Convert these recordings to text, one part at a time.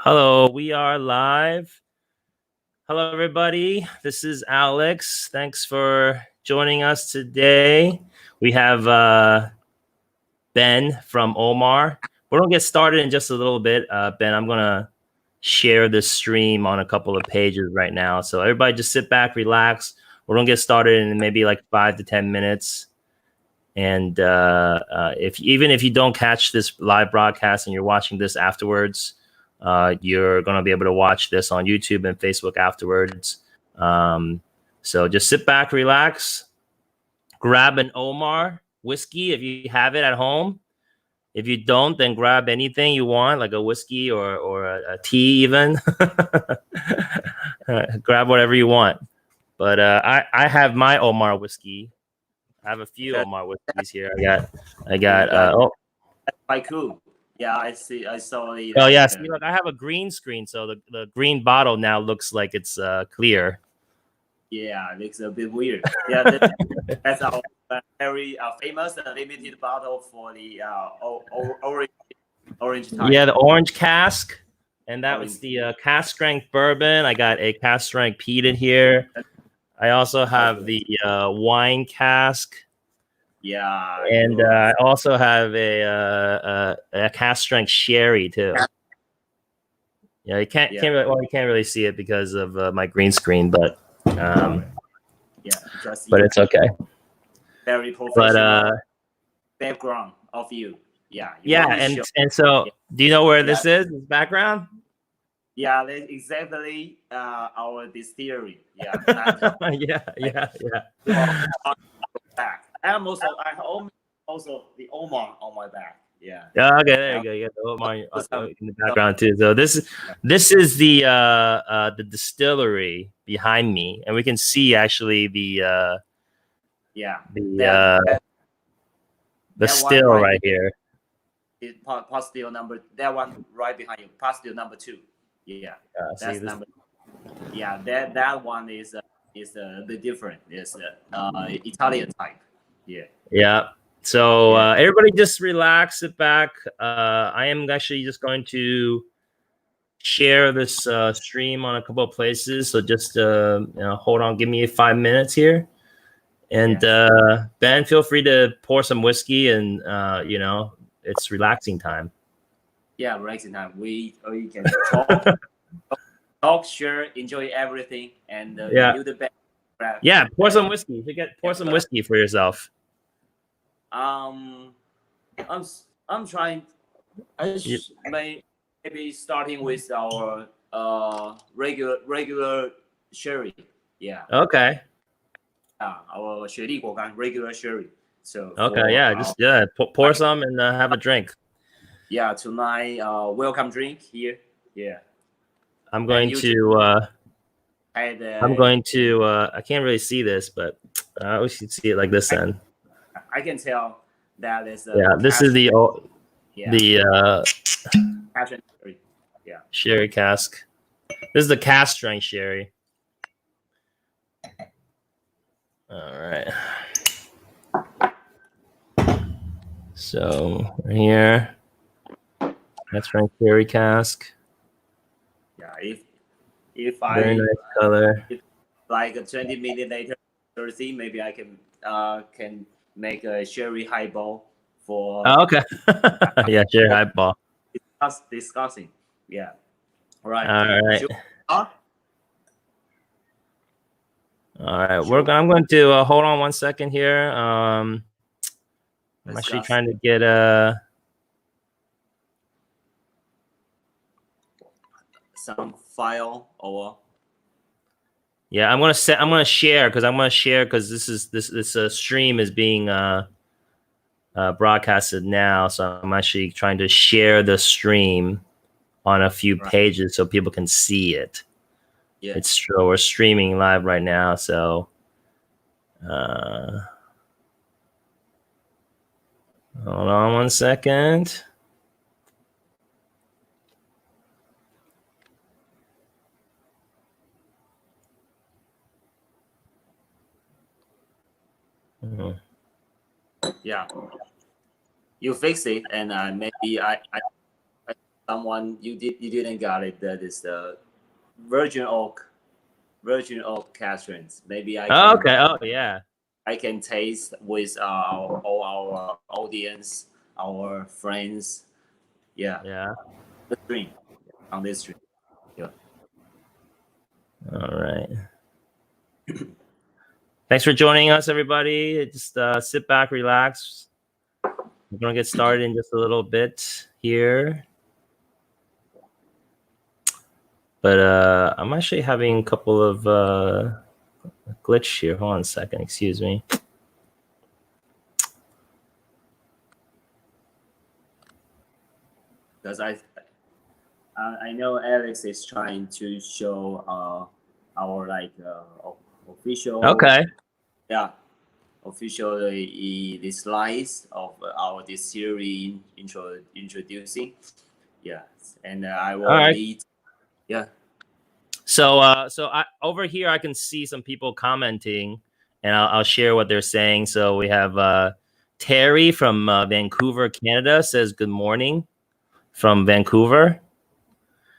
Hello, we are live. Hello, everybody. This is Alex. Thanks for joining us today. We have Ben from Omar. We're going to get started in just a little bit. Ben, I'm going to share this stream on a couple of pages right now. So everybody just sit back, relax. We're going to get started in maybe like 5 to 10 minutes. And if you don't catch this live broadcast and you're watching this afterwards, you're going to be able to watch this on YouTube and Facebook afterwards. So just sit back, relax, grab an Omar whiskey if you have it at home. If you don't, then grab anything you want, like a whiskey or a tea even. Grab whatever you want. But I have my Omar whiskey. I have a few Omar whiskeys here. I got. That's quite cool. Yeah, I see. I saw the. Oh yeah, see, look, I have a green screen, so the green bottle now looks like it's clear. Yeah, it looks a bit weird. Yeah, that's our very famous limited bottle for the orange type. Yeah, the orange cask, and that was the cask strength bourbon. I got a cask strength peated here. I also have the wine cask. Yeah, and I also have a cask strength sherry too. Yeah, you can't really see it because of my green screen, but but it's okay. Very professional background of you. Yeah, and so do you know where this is? This background? Yeah, that's exactly our distillery. Yeah. yeah. Back. I also the Omar on my back. Yeah. Okay, there you go. You got the Omar in the background too. So this is the distillery behind me, and we can see actually the still right here. Pot still number, that one right behind you. Pot still number 2. Yeah. That's number. Yeah, that one is a bit different. It's Italian type. Yeah. So everybody just relax, sit back. I am actually just going to share this stream on a couple of places. So just hold on, give me 5 minutes here. And Ben, feel free to pour some whiskey, and it's relaxing time. Yeah, relaxing time. We can talk, share, enjoy everything, and do the best. Yeah, pour some whiskey. Pour some whiskey for yourself. I'm trying. Maybe starting with our regular sherry. Yeah. Okay. Our 雪莉果干 regular sherry. So. Okay. Pour some and have a drink. Yeah. Tonight, welcome drink here. Yeah. I'm going to. I can't really see this, but we should see it like this then. I can tell that is. This is the passion sherry. Yeah. Sherry cask. This is the cask strength sherry. All right. So here, cask strength sherry cask. Yeah. If very nice color. Like a 20 milliliter 30, maybe I can make a sherry highball for. Oh, okay. Yeah, sherry highball. Discussing. Yeah. All right. All right. I'm going to hold on 1 second here. I'm actually trying to get some file or. Yeah, I'm gonna share because this stream is being broadcasted now, so I'm actually trying to share the stream on a few pages so people can see it. Yeah, it's true. We're streaming live right now, so hold on 1 second. Yeah, you fix it, and maybe I someone you didn't got it. That is the Virgin Oak Catrins. Maybe I can. Oh, okay. Oh, yeah. I can taste with all our audience, our friends. Yeah. Yeah. The stream on this stream. Yeah. All right. Thanks for joining us, everybody. Just sit back, relax. We're gonna get started in just a little bit here. But I'm actually having a couple of glitch here. Hold on a second. Excuse me. Because I know Alex is trying to show our like official. Okay. Yeah. Official the slides of our this series introducing. Yeah. And I will lead. Yeah. So I over here I can see some people commenting, and I'll share what they're saying. So we have Terry from Vancouver, Canada says good morning from Vancouver.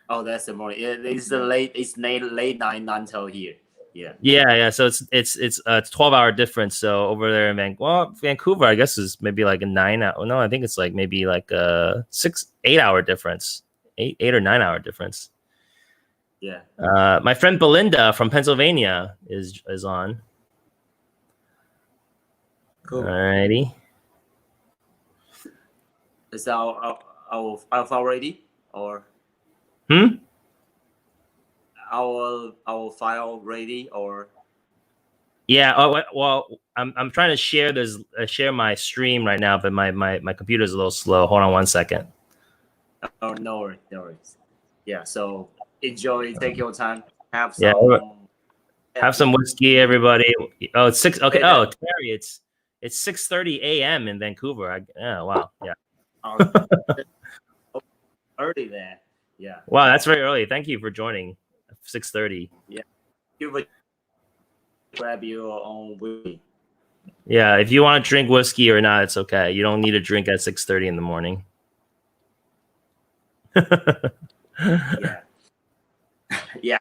Oh, that's the morning. It's the late. It's late night until here. Yeah. Yeah. So it's 12-hour difference. So over there in Vancouver, I guess is maybe like a 9 hour. No, I think it's like maybe like a 8 hour difference, 8 or 9 hour difference. Yeah. My friend Belinda from Pennsylvania is on. Cool. Alrighty. Is our file ready or? Our file ready or? Yeah. Oh well, I'm trying to share my stream right now, but my computer's a little slow. Hold on one second. Oh, no worries. Yeah. So enjoy. Take your time. Have some whiskey, everybody. Oh, it's 6. Okay. Oh, Terry, it's 6:30 a.m. in Vancouver. Wow. Yeah. Early there. Yeah. Wow, that's very early. Thank you for joining. 6:30. Yeah. You would grab your own whiskey. Yeah, if you want to drink whiskey or not, it's okay. You don't need to drink at 6:30 in the morning. Yeah. Yeah.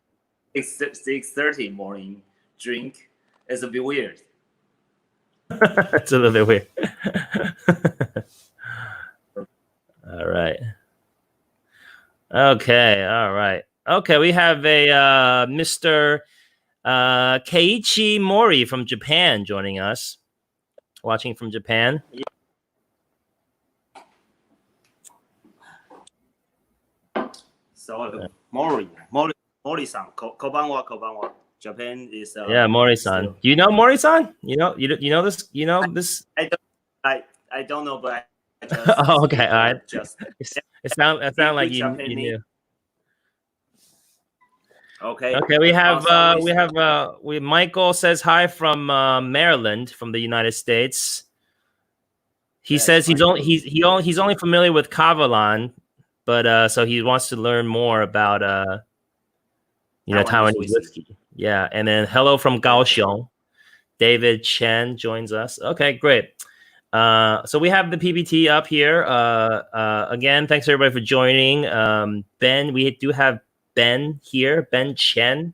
6:30 morning drink is a bit weird. It's a little bit weird. All right. Okay. All right. Okay. We have a Mr. Keiichi Mori from Japan joining us, watching from Japan. Yeah. So Mori-san, konbanwa. Japan is yeah, Mori-san. Do you know Mori-san? You know this. You know this. I don't know, but I just oh, okay. All right. Just it sound like you knew. Okay. Okay. We have Michael says hi from Maryland, from the United States. He says he's only familiar with Kavalan, but so he wants to learn more about Taiwanese whiskey. Yeah, and then hello from Kaohsiung. David Chen joins us. Okay, great. So we have the PPT up here. Again, thanks everybody for joining. Ben, we do have Ben here, Ben Chen.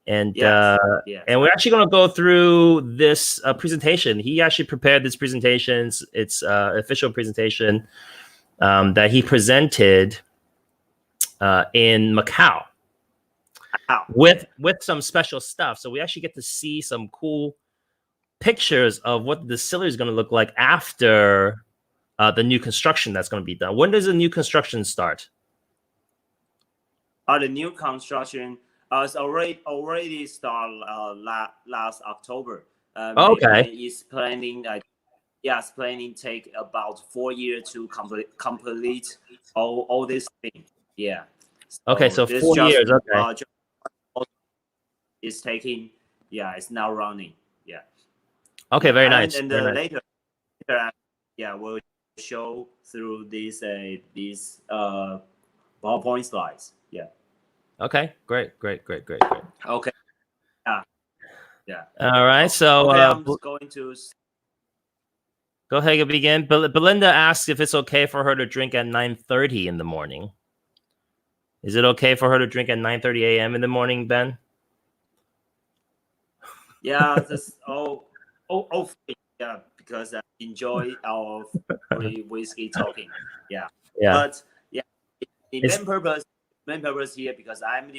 And and we're actually going to go through this presentation. He actually prepared this presentation. It's official presentation that he presented in Macau with some special stuff. So we actually get to see some cool pictures of what the distillery is going to look like after the new construction that's going to be done. When does the new construction start? The new construction is already started last October. Okay. It's planning. It's planning take about 4 years to complete all this thing. Yeah. So okay, so 4 years. Okay. It's taking. Yeah, it's now running. Yeah. Okay, very nice. And very later, we'll show through these PowerPoint slides. Yeah. Okay, great. Okay. Yeah. All right, so I'm just going to. Go ahead and begin. Belinda asks if it's okay for her to drink at 9:30 in the morning. Is it okay for her to drink at 9:30 a.m. in the morning, Ben? Yeah, that's yeah, because I enjoy our free whiskey talking. Yeah, Yeah. but yeah, the main purpose here because I'm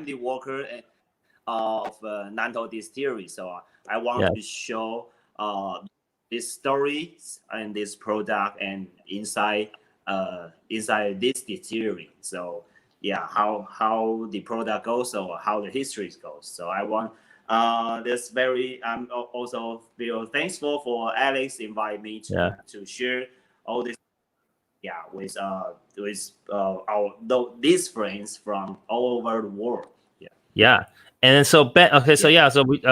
the worker of Nantou Distillery, so I want to show these stories and this product and inside this distillery. So yeah, how the product goes or how the history goes. So I want this very I'm also feel thankful for Alex invite me to share all this with our these friends from all over the world. Yeah. And so Ben, okay, so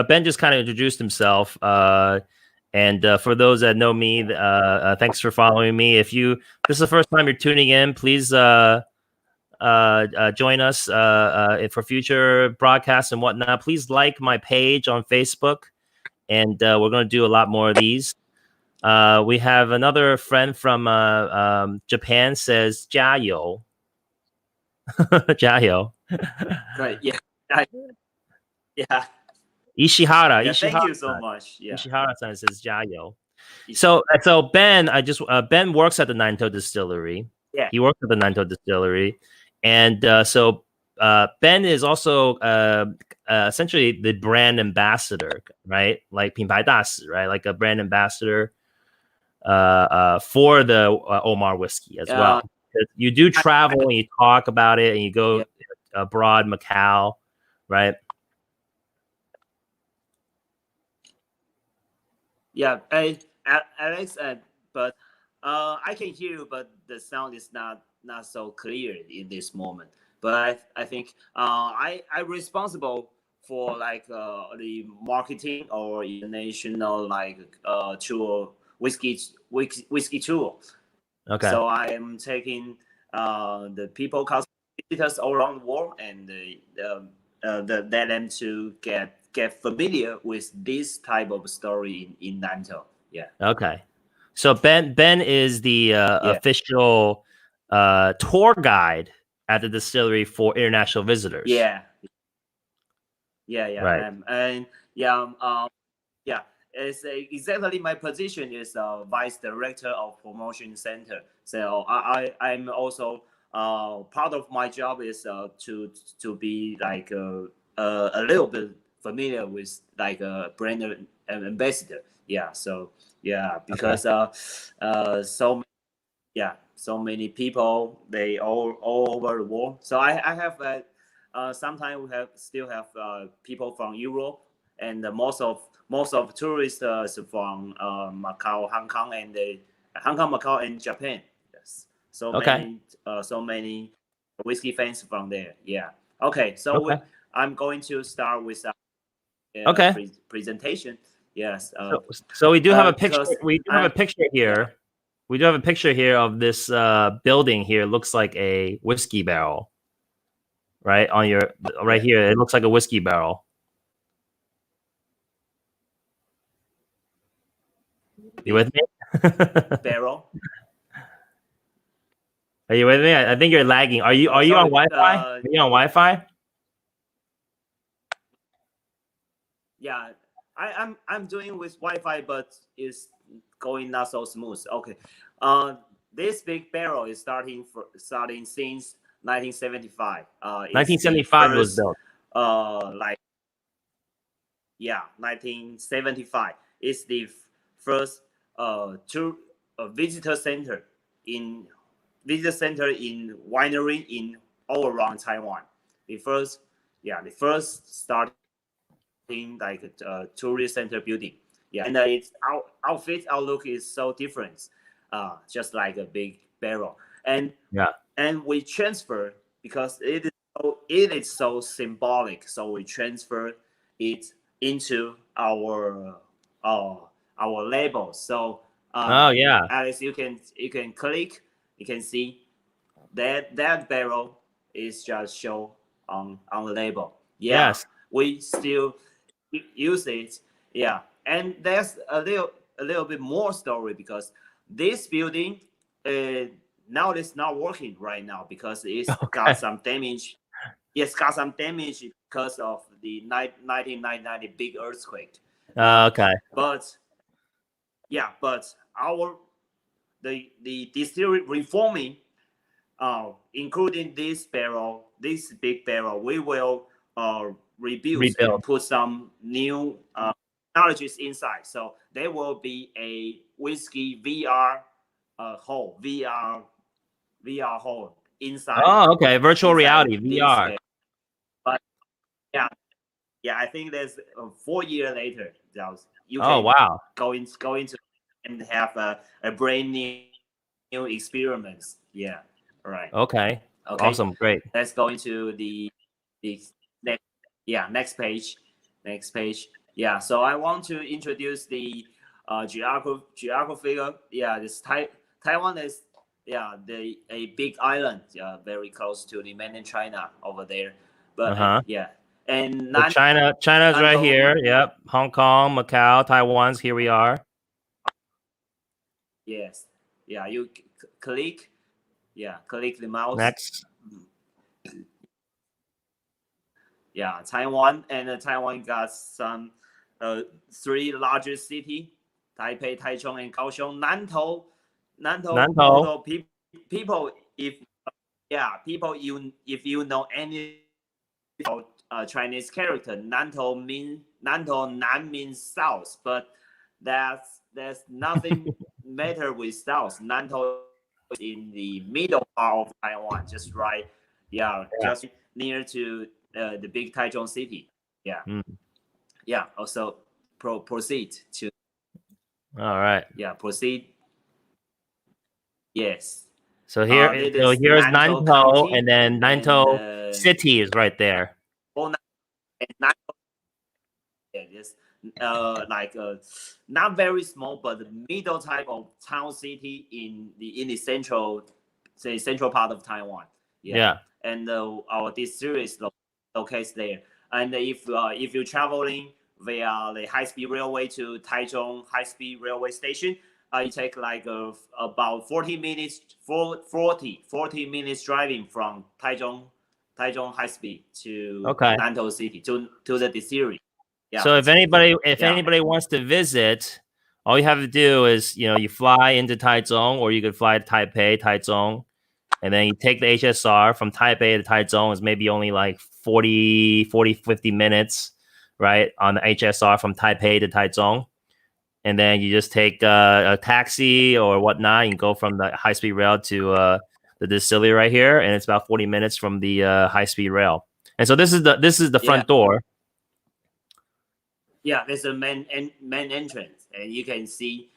Ben just kind of introduced himself. And for those that know me, thanks for following me. If this is the first time you're tuning in, please join us for future broadcasts and whatnot. Please like my page on Facebook, and we're going to do a lot more of these. We have another friend from Japan says 加油. 加油. Right. Yeah. Yeah. Ishihara. Yeah, Ishihara. thank you so much. Yeah. Ishihara-san says 加油. So Ben, Ben works at the Nantou Distillery. Yeah. He works at the Nantou Distillery, and Ben is also essentially the brand ambassador, right? Like 品牌大使, right? Like a brand ambassador for the Omar whiskey as well. You do travel and you talk about it, and you go abroad, Macau, right? Yeah, Alex, but I can hear you, but the sound is not so clear in this moment. But I think I'm responsible for like the marketing or international like tour whiskey tour. Okay. So I am taking the people visitors all around the world and let them to get familiar with this type of story in Nantou. Yeah. Okay. So Ben is the official tour guide at the distillery for international visitors. Yeah. Right. It's exactly my position is vice director of promotion center. So I'm also part of my job is to be like a little bit familiar with like a brand ambassador. Yeah. So yeah, because so many people they all over the world. So I have sometimes we still have people from Europe and most of tourists from Macau, Hong Kong, and Hong Kong, Macau, and Japan. Yes, so many whiskey fans from there. Yeah. Okay, so I'm going to start with presentation. Yes. So we do have a picture. We do have a picture here. Yeah. We do have a picture here of this building here. It looks like a whiskey barrel. Right on your here, it looks like a whiskey barrel. You with me? Barrel. Are you with me? I think you're lagging. Are you on Wi-Fi? Are you on Wi-Fi? Yeah, I'm doing with Wi-Fi, but it's going not so smooth. Okay, this big barrel is starting since 1975. 1975 was built. 1975 is the first visitor center in winery in all around Taiwan. The first starting like a tourist center building. Yeah, and its outlook is so different. Just like a big barrel, and we transfer because it is so symbolic. So we transfer it into our label. So Alex, you can click, you can see that barrel is just show on the label. Yeah, yes, we still use it. Yeah, and there's a little a little bit more story because this building now it's not working right now because it's got some damage. It's got some damage because of the 1990 big earthquake. Okay. But yeah, but the distillery reforming, including this big barrel, we will rebuild and put some new technologies inside. So there will be a whiskey VR hole, VR hole inside. Oh, okay. Virtual reality, VR. But yeah, I think there's 4 years later, you can wow. go into and have a brand new experiments. Yeah, right. Okay. Awesome. Great. Let's go into the next. Yeah, next page. Yeah, so I want to introduce the geography. Yeah, this Taiwan is a big island, very close to the mainland China over there. But yeah, and so China's right here. Yep, Hong Kong, Macau, Taiwan's here. We are. Yes. Yeah, you click. Yeah, click the mouse. Next. Yeah, Taiwan, and Taiwan got some 3 largest city: Taipei, Taichung, and Kaohsiung. Nantou. People, if you know any Chinese character, Nan means south, but there's nothing matter with south. Nantou is in the middle part of Taiwan, just right. Just near to the big Taichung city. Yeah. Yeah. Also, proceed to. All right. Yeah. Proceed. Yes. So here, here's Nantou, and then Nantou city is right there. Yes. Like not very small, but the middle type of town city in the central part of Taiwan. Yeah. And our distillery is located there. And if you're traveling via the high-speed railway to Taichung high-speed railway station, it take like about 40 minutes driving from Taichung high-speed to Nantou city to the distillery. Yeah. So if anybody wants to visit, all you have to do is you fly into Taichung, or you could fly to Taipei, Taichung. And then you take the HSR from Taipei to Taichung is maybe only like 50 minutes, right? On the HSR from Taipei to Taichung. And then you just take a taxi or whatnot. You can go from the high-speed rail to the distillery right here. And it's about 40 minutes from the high-speed rail. And so this is the front door. Yeah, there's a main entrance. And you can see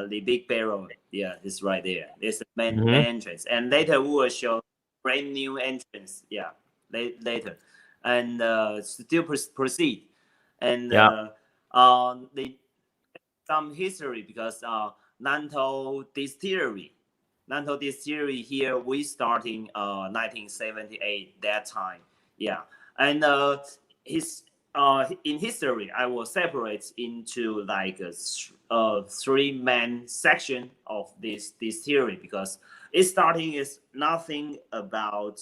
the big barrel. Yeah, it's right there. There's the main entrance, and later we will show brand new entrance. Yeah, later, and still proceed, and some history because Nantou distillery here we starting 1978 that time. Yeah, and in history, I will separate into like 3 main section of this theory because its starting is nothing about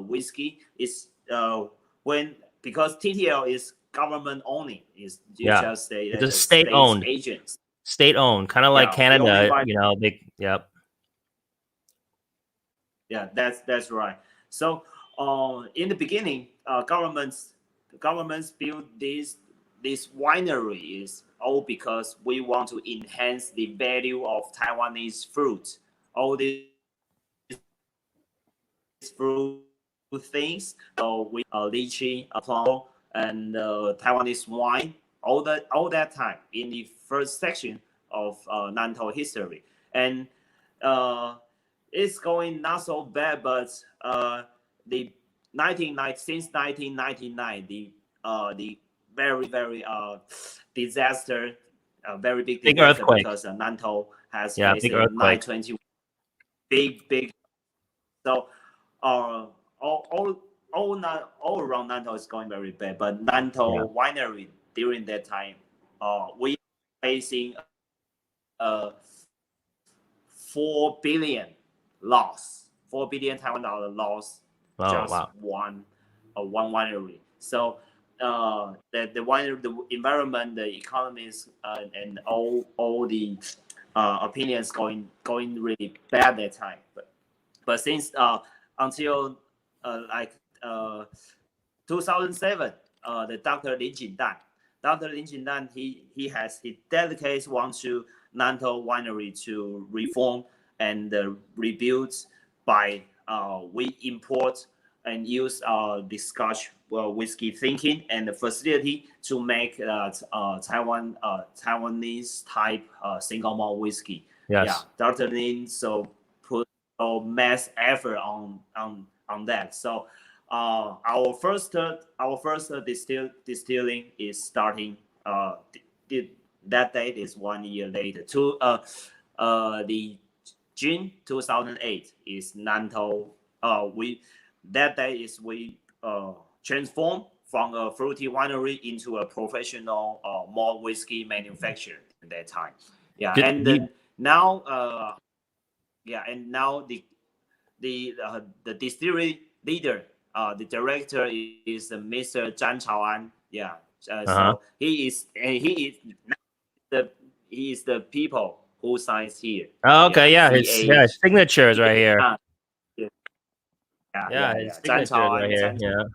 whiskey. It's because TTL is government only. It's just it's a state owned agents. State owned, kind of like Canada. Yep. Yeah, that's right. So in the beginning, governments build this winery is all because we want to enhance the value of Taiwanese fruit. All these fruit things, so we lychee, plum, and Taiwanese wine. All that time in the first section of Nantou history, and it's going not so bad, but the since 1999, the very disaster, very big disaster earthquake because Nantou has faced a 9/20 big. So all around Nantou is going very bad, but Nantou winery during that time, we facing uh 4 billion loss, 4 billion Taiwan dollar loss, just wow. one winery. So the winery, the environment, the economies, and all the opinions going really bad that time. But since until like 2007, the Dr. Lin Jindan. Dr. Lin Jindan, he dedicates one to Nantou Winery to reform and rebuild by we import and use the Scotch whiskey thinking and the facility to make Taiwanese type single malt whiskey. Yes. Yeah, Dr. Lin so put a mass effort on that. So our first distilling is starting. That date is 1 year later. The June 2008 is Nantou. We that day is we transform from a fruity winery into a professional malt whiskey manufacturer at that time. Yeah, now and now the distillery leader, the director is Mr. Zhang Chaoan. Yeah, so he is the people who signs here. Oh, okay, yeah, his signature is right here. His signature is right here.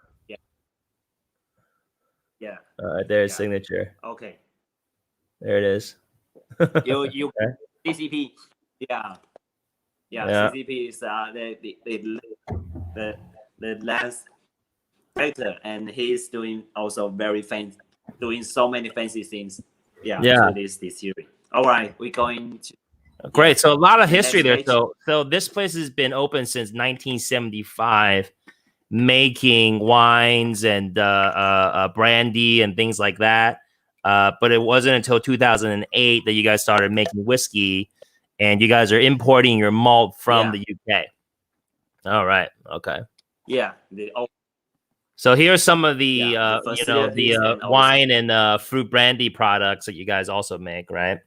There's signature. Okay. There it is. you okay. CCP. Yeah. CCP is the last director, and he's doing also very fancy, doing so many fancy things. To this series. All right, we're going to. Great. So a lot of history there. So this place has been open since 1975, making wines and brandy and things like that. But it wasn't until 2008 that you guys started making whiskey, and you guys are importing your malt from the UK. All right. Okay. Yeah. So here's some of the wine and fruit brandy products that you guys also make, right?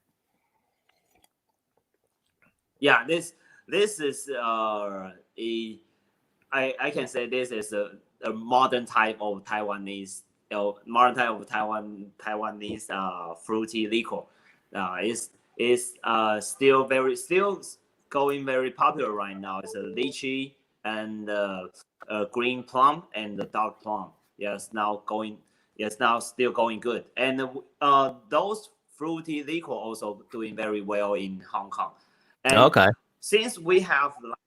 Yeah, this is I can say this is a modern type of Taiwanese Taiwanese fruity liquor. Is still going very popular right now. It's a lychee and green plum and the dark plum. Now still going good. And those fruity liquor also doing very well in Hong Kong. And since we have like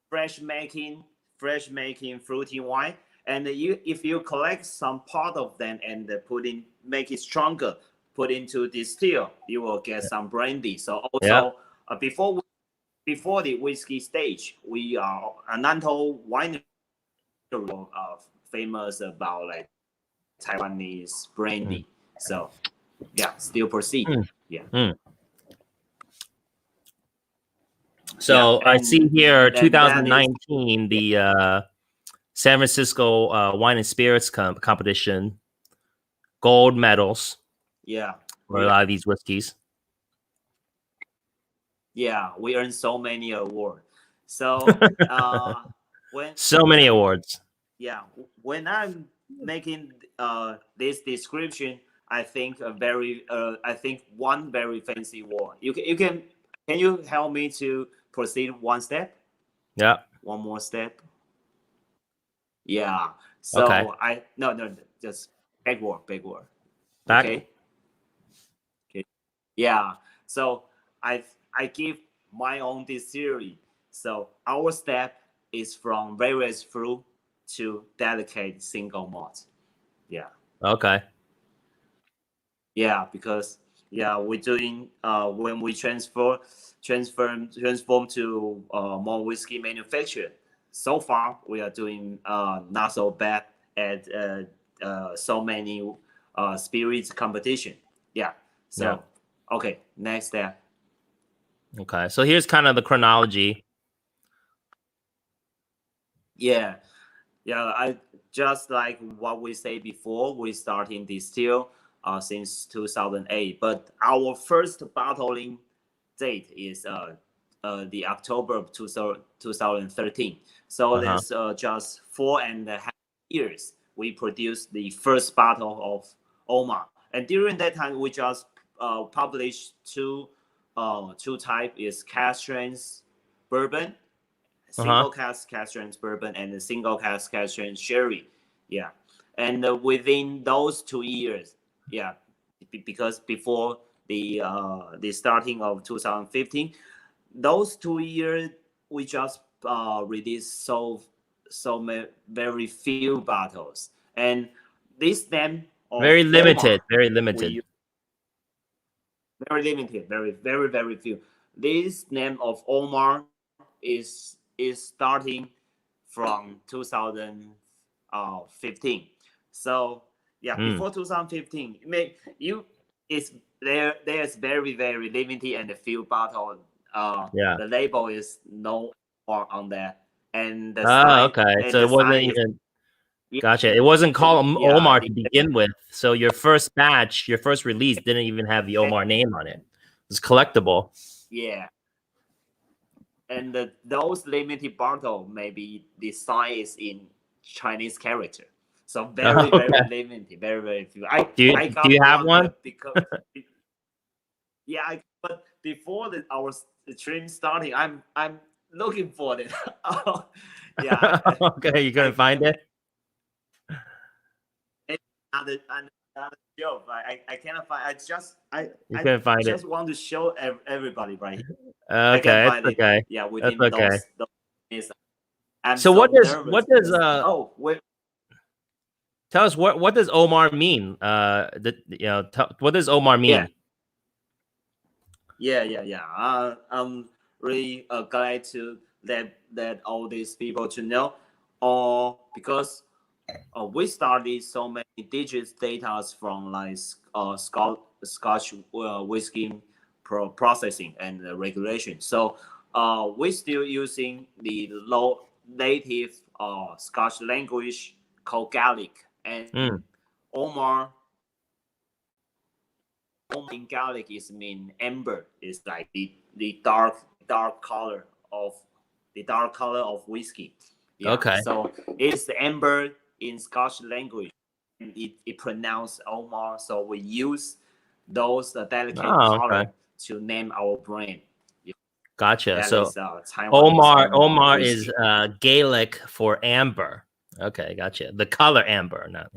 fresh making fruity wine, and if you collect some part of them and make it stronger, put into distill, you will get some brandy. So also before the whiskey stage, we are Nantou Winery famous about like Taiwanese brandy. So still proceed. So I see here 2019, the San Francisco Wine and Spirits competition, gold medals. For a lot of these whiskeys. We earned so many awards. So many awards. When I'm making this description, I think one very fancy word. Can you help me to proceed one step? One more step. So just backward. Okay. So I give my own distillery. So our step is from various fruit to delicate single malt. Because we're doing when we transform to more whiskey manufacturer. So far we are doing not so bad at so many spirits competition. Okay, next step. Okay, so here's kind of the chronology. I just like what we say before, we starting distill since 2008, but our first bottling date is the October of 2013. So that's just 4.5 years we produced the first bottle of Omar. And during that time, we just published two type is cask strength bourbon, single cask strength bourbon, and a single cask strength sherry. Yeah, and within those 2 years, yeah, because before the starting of 2015, those 2 years we just released very few bottles, and this name of very limited, Omar, very limited. Very limited, very few. This name of Omar is starting from 2015. So yeah, before 2015, there's very limited and a few bottle. The label is no more on there, and the sign. Okay, and so it wasn't even. Gotcha. It wasn't called Omar to begin with. So your first batch, your first release didn't even have the Omar name on it. It's collectible. Yeah. And those limited bottle, maybe the sign is in Chinese character. So very limited, very few. Do you have one? Because yeah, but before our stream starting, I'm looking for it. Yeah. Okay, you couldn't find it? Another joke. I cannot find. You couldn't find just want to show everybody right here. Okay, it's okay. Yeah, within that's okay. those so what does wait. Tell us what does Omar mean? What does Omar mean? Yeah. I'm really glad to let all these people to know, because we started so many digits data from like Scotch whiskey processing and regulation. So we're still using the low native Scotch language called Gaelic, and Omar in Gaelic is mean amber. It's like the dark color of whiskey. Yeah. Okay. So it's the amber in Scotch language, and it pronounced Omar. So we use those delicate color to name our brand. Yeah. Gotcha. That so is, Omar is Gaelic for amber. Okay, gotcha. The color amber, not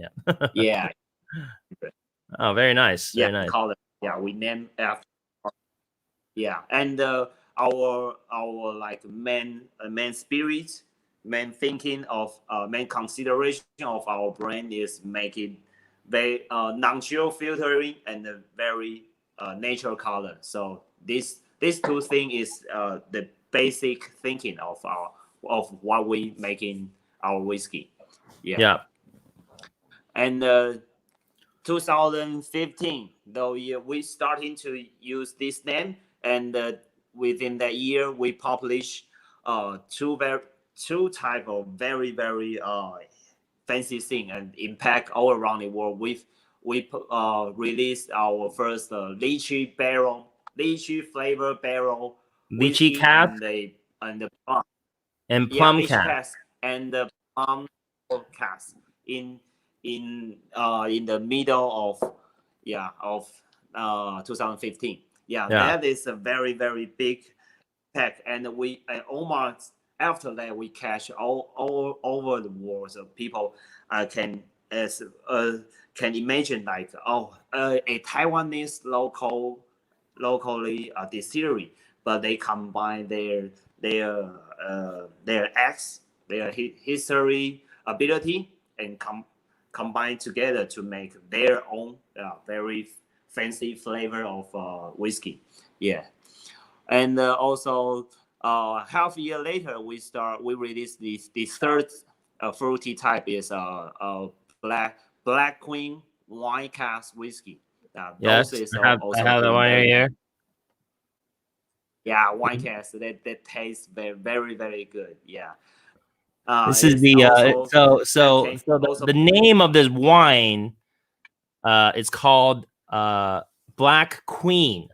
yeah. Oh, very nice. Yeah, very nice. Color. Yeah, we name after. Yeah, and our like main spirit, main thinking of main consideration of our brand is making very non-chill filtering and a very natural color. So these two things is the basic thinking of what we making our whiskey. Yeah. And 2015, though, we starting to use this name, and within that year we published two type of very fancy thing and impact all around the world. We released our first lychee flavor barrel lychee cask and the plum cask and the plum cask in the middle of 2015. That is a very big pack, and Omar, after that we catch all over the world. So people can imagine like a Taiwanese locally distillery, but they combine their history, ability, and combine together to make their own very fancy flavor of whiskey. Yeah. And also half a year later we release the third fruity type is Black Queen wine cask whiskey. Yes, I have the one here. Yeah, wine cask that tastes very good. Yeah. This is the the name of this wine it's called Black Queen.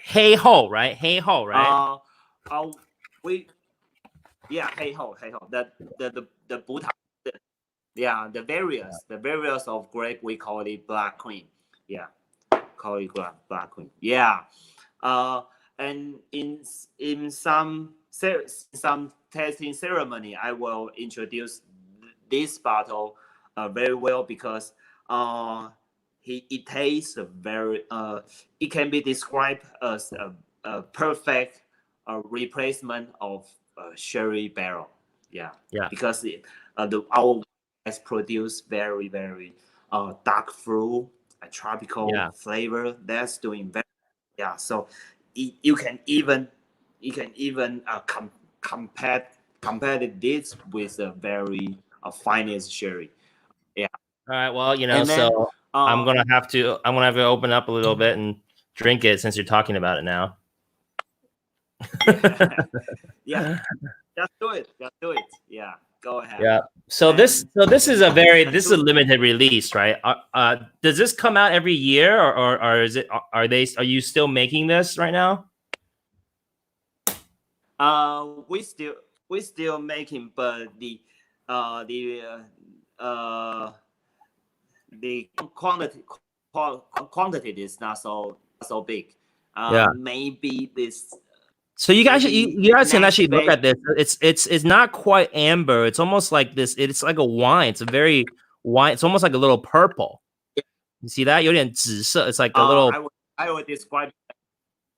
Hey Ho, right? Hey Ho, right? We hey ho. The Buddha, the various of grape we call it black queen. Yeah, call it black queen. Yeah, and in some tasting ceremony, I will introduce this bottle very well because it tastes very it can be described as a perfect replacement of sherry barrel. Yeah, Yeah. because our has produced very dark fruit, a tropical flavor that's doing very so you can even compare this with a very finest sherry. Yeah. All right. Well, And then so I'm gonna have to open up a little bit and drink it since you're talking about it now. yeah, just do it. Yeah, go ahead. Yeah. So this is a limited release, right? Does this come out every year, or is it? Are you still making this right now? We still making, but the quantity is not so big. Maybe this. So you guys can actually look at this. It's not quite amber. It's almost like this. It's like a wine. It's a very wine. It's almost like a little purple. You see that? 有点紫色. It's like a little. I would describe.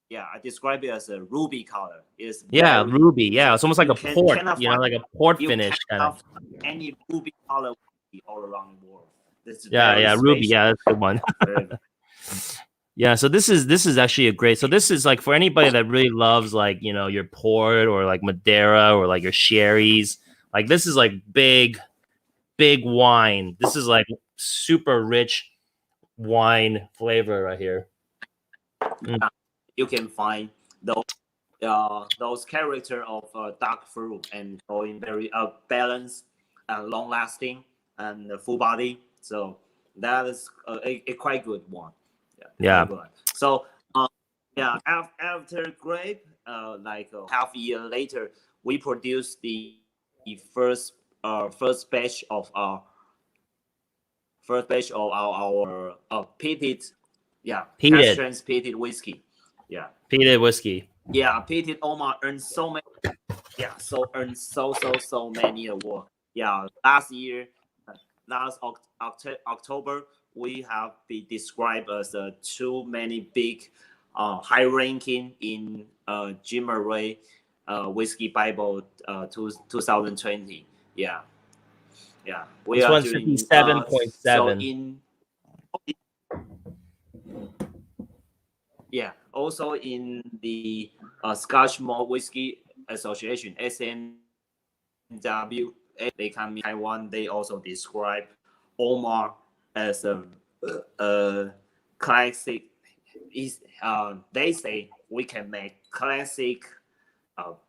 Yeah, I describe it as a ruby color. It's ruby. Yeah, it's almost like a port. Like a port finish kind of. Any ruby color all around the world. Ruby. Yeah, that's a good one. Yeah, so this is actually a great. So this is like for anybody that really loves like your port or like Madeira or like your sherries. Like this is like big wine. This is like super rich wine flavor right here. You can find those character of dark fruit and going very balanced and long lasting and full body. So that is a quite good one. Yeah. So after grape, like half a year later, we produced the first batch of our peated peated whiskey. Yeah. Peated whiskey. Yeah, peated Omar earned so many. Yeah, earned so many awards. Yeah, last October, we have been described as too many big, high ranking in Jim Murray Whiskey Bible 2020. Yeah. We this are one's doing 57.7. So also in the Scotch Malt Whiskey Association SMW, they come in Taiwan. They also describe Omar as a classic. They say we can make classic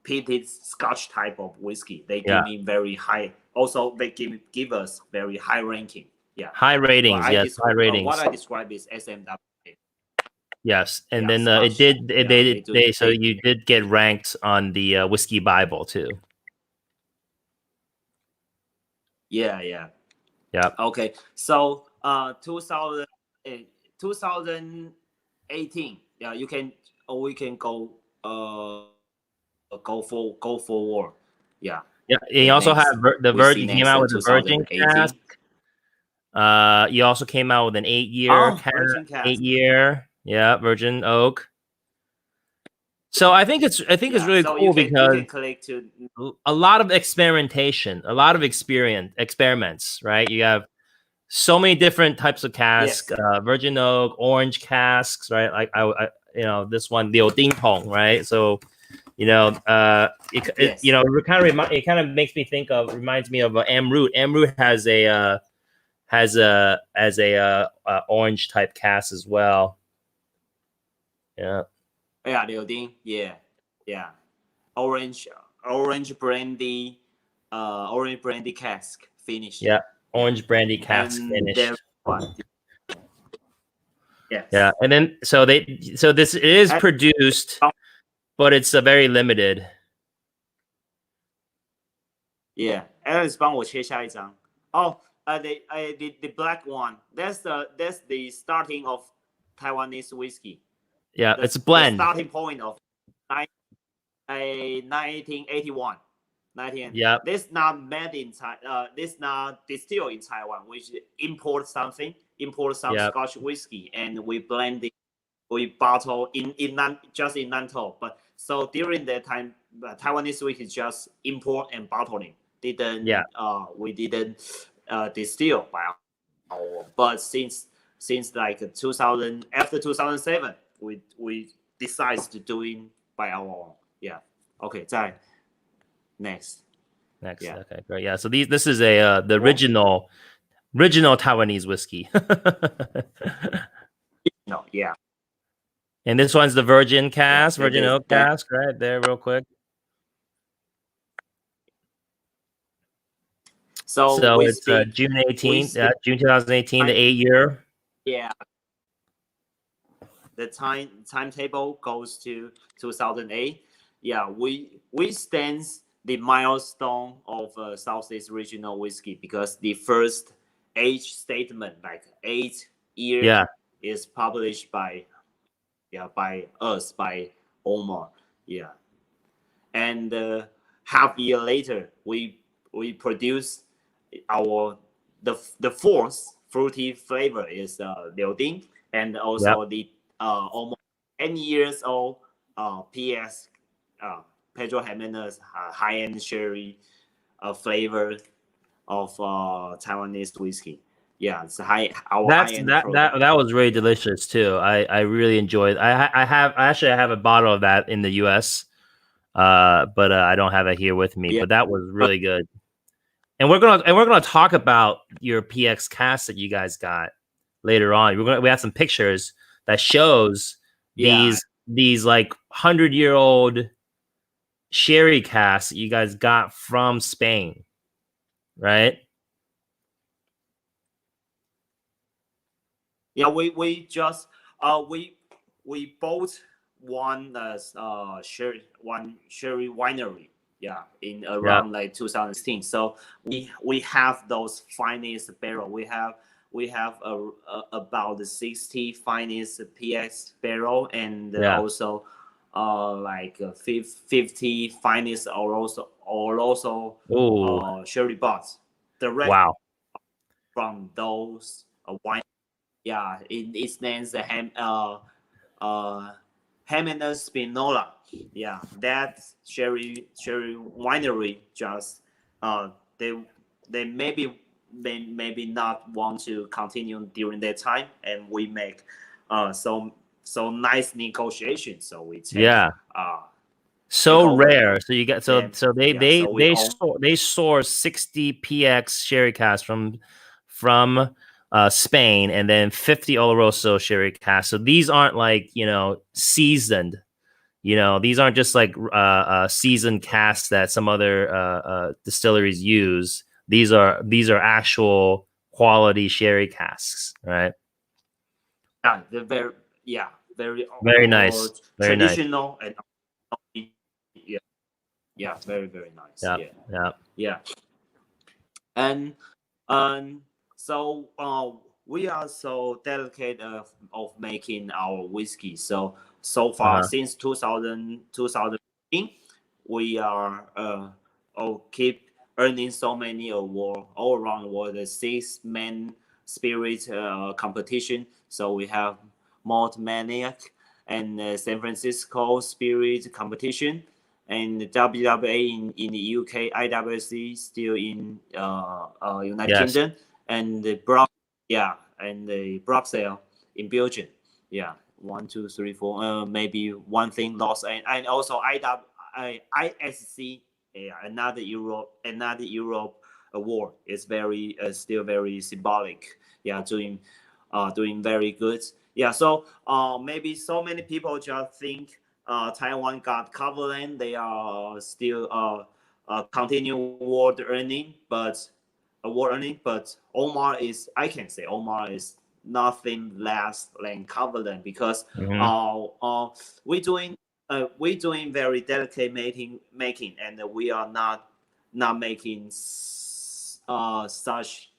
peated Scotch type of whiskey. They give me very high. Also, they give us very high ranking. Yeah, high ratings. High ratings. What I describe is SMW. Yes, and then so you did get ranked on the Whiskey Bible too. Yeah. Okay, so 2018. Yeah, we can go forward. Yeah. Yeah, you also have the Virgin. You came out with the Virgin cask. You also came out with an 8-year Virgin cask. 8-year. Yeah, Virgin Oak. So I think it's really cool because a lot of experimentation, a lot of experiments, right? You have so many different types of casks, Virgin Oak, orange casks, right? Like I this one, the Ding Tong, right? So it kind of makes me think of, reminds me of Amrut. Amrut has a orange type cask as well. Yeah. Yeah, Liu Ding. Yeah. Orange brandy cask finished. Yeah, orange brandy cask finished. Yes. Yeah, and then so this is produced, but it's a very limited. Yeah, Alex 帮我切下一张。Oh, the black one. That's the starting of Taiwanese whiskey. Yeah, The, it's a blend. The starting point of 1981. 19. Yeah. This not made in this not distilled in Taiwan. We import some Yep. Scotch whiskey, and we blend it. We bottle in just in Nantou. But so during that time, Taiwanese whiskey just import and bottling. We didn't distill by our. But since like 2000 after 2007, we decided to doing by our own. Yeah. Okay. 再 next. Yeah. Okay, great. Yeah. So this is the original Taiwanese whiskey. No. Yeah. And this one's the Virgin cask, Virgin Oak cask, right there, real quick. So it's June 18th, June 2018, the 8-year. Yeah. The timetable goes to 2008. Yeah, we stand the milestone of Southeast Regional Whiskey because the first age statement, like 8 years, is published by us, by Omar. Yeah, and half year later, we produce the fourth fruity flavor is Liu Ding, and also the almost 10 years old PS Pedro Jimenez high-end sherry flavor of Taiwanese whiskey. Yeah, it's high-end that was really delicious too. I really enjoyed. I actually have a bottle of that in the US, but I don't have it here with me. Yeah. But that was really good. And we're gonna talk about your PX cast that you guys got later on. We have some pictures that shows these like 100-year-old sherry casks that you guys got from Spain, right? Yeah, we just we bought one sherry winery. Yeah, in around like 2016. So we have those finest barrel. We have about the 60 finest PX barrel, and also like 50 finest or also sherry bots. The rest from those wine. Yeah, its name's the Jimenez Spinola. Yeah, that sherry winery just they maybe not want to continue during that time, and we make so nice negotiations. So we take so rare. So you got they source 60 PX sherry casks from Spain, and then 50 Oloroso sherry casks. So these aren't like, seasoned. These aren't just like seasoned casks that some other distilleries use. These are actual quality sherry casks, right? Yeah, they're very nice, very traditional nice. And very nice. Yeah. And so we are so dedicated of making our whiskey. So far since 2015, we are keep earning so many awards all around the world. The 6-man spirit competition. So we have Malt Maniac and San Francisco Spirit competition, and the WWA in the UK, IWC still in United Kingdom, and the Bruxelles in Belgium. Yeah, 1, 2, 3, 4. Maybe one thing lost, and also ISC, another Europe award is very still very symbolic. Yeah, doing very good. Yeah, so maybe so many people just think Taiwan got covered, they are still continue award earning, but Omar is, I can say Omar is nothing less than confident because we're doing very delicate making, and we are not making such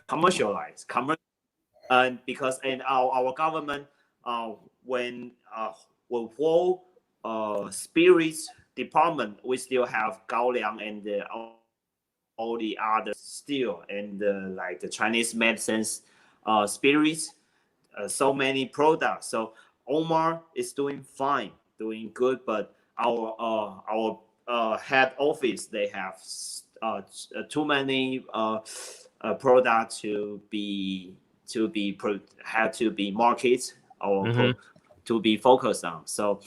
commercialized and because in our government when whole spirits department, we still have gaoliang and all the other still and like the Chinese medicines spirits, so many products. So Omar is doing fine, doing good, but our head office, they have too many products to be had to be marketed or to be focused on. So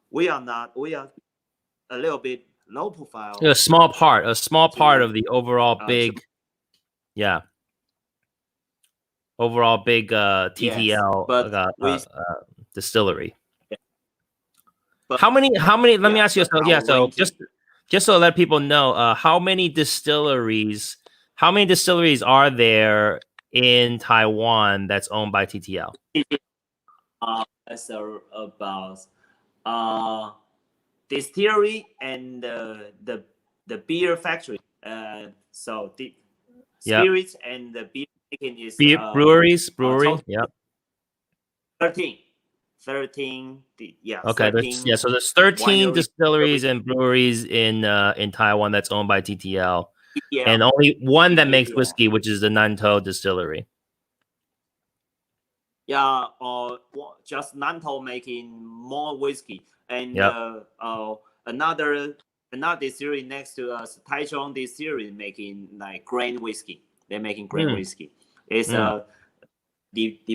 we are a little bit low profile. A small part of the overall big, overall big TTL yes, distillery. Yeah. How many? Let me ask you. So just to let people know, how many distilleries are there in Taiwan that's owned by TTL? It's about distillery and the beer factory. So the spirits and the beer making is brewery. Yep. 13. Okay. 13, so there's 13 distilleries and breweries in Taiwan that's owned by TTL, and only one that makes whiskey, which is the Nantou distillery. Yeah, or just Nantou making more whiskey, and another distillery next to us, Taichung distillery, making like grain whiskey. They're making grain whiskey. It's the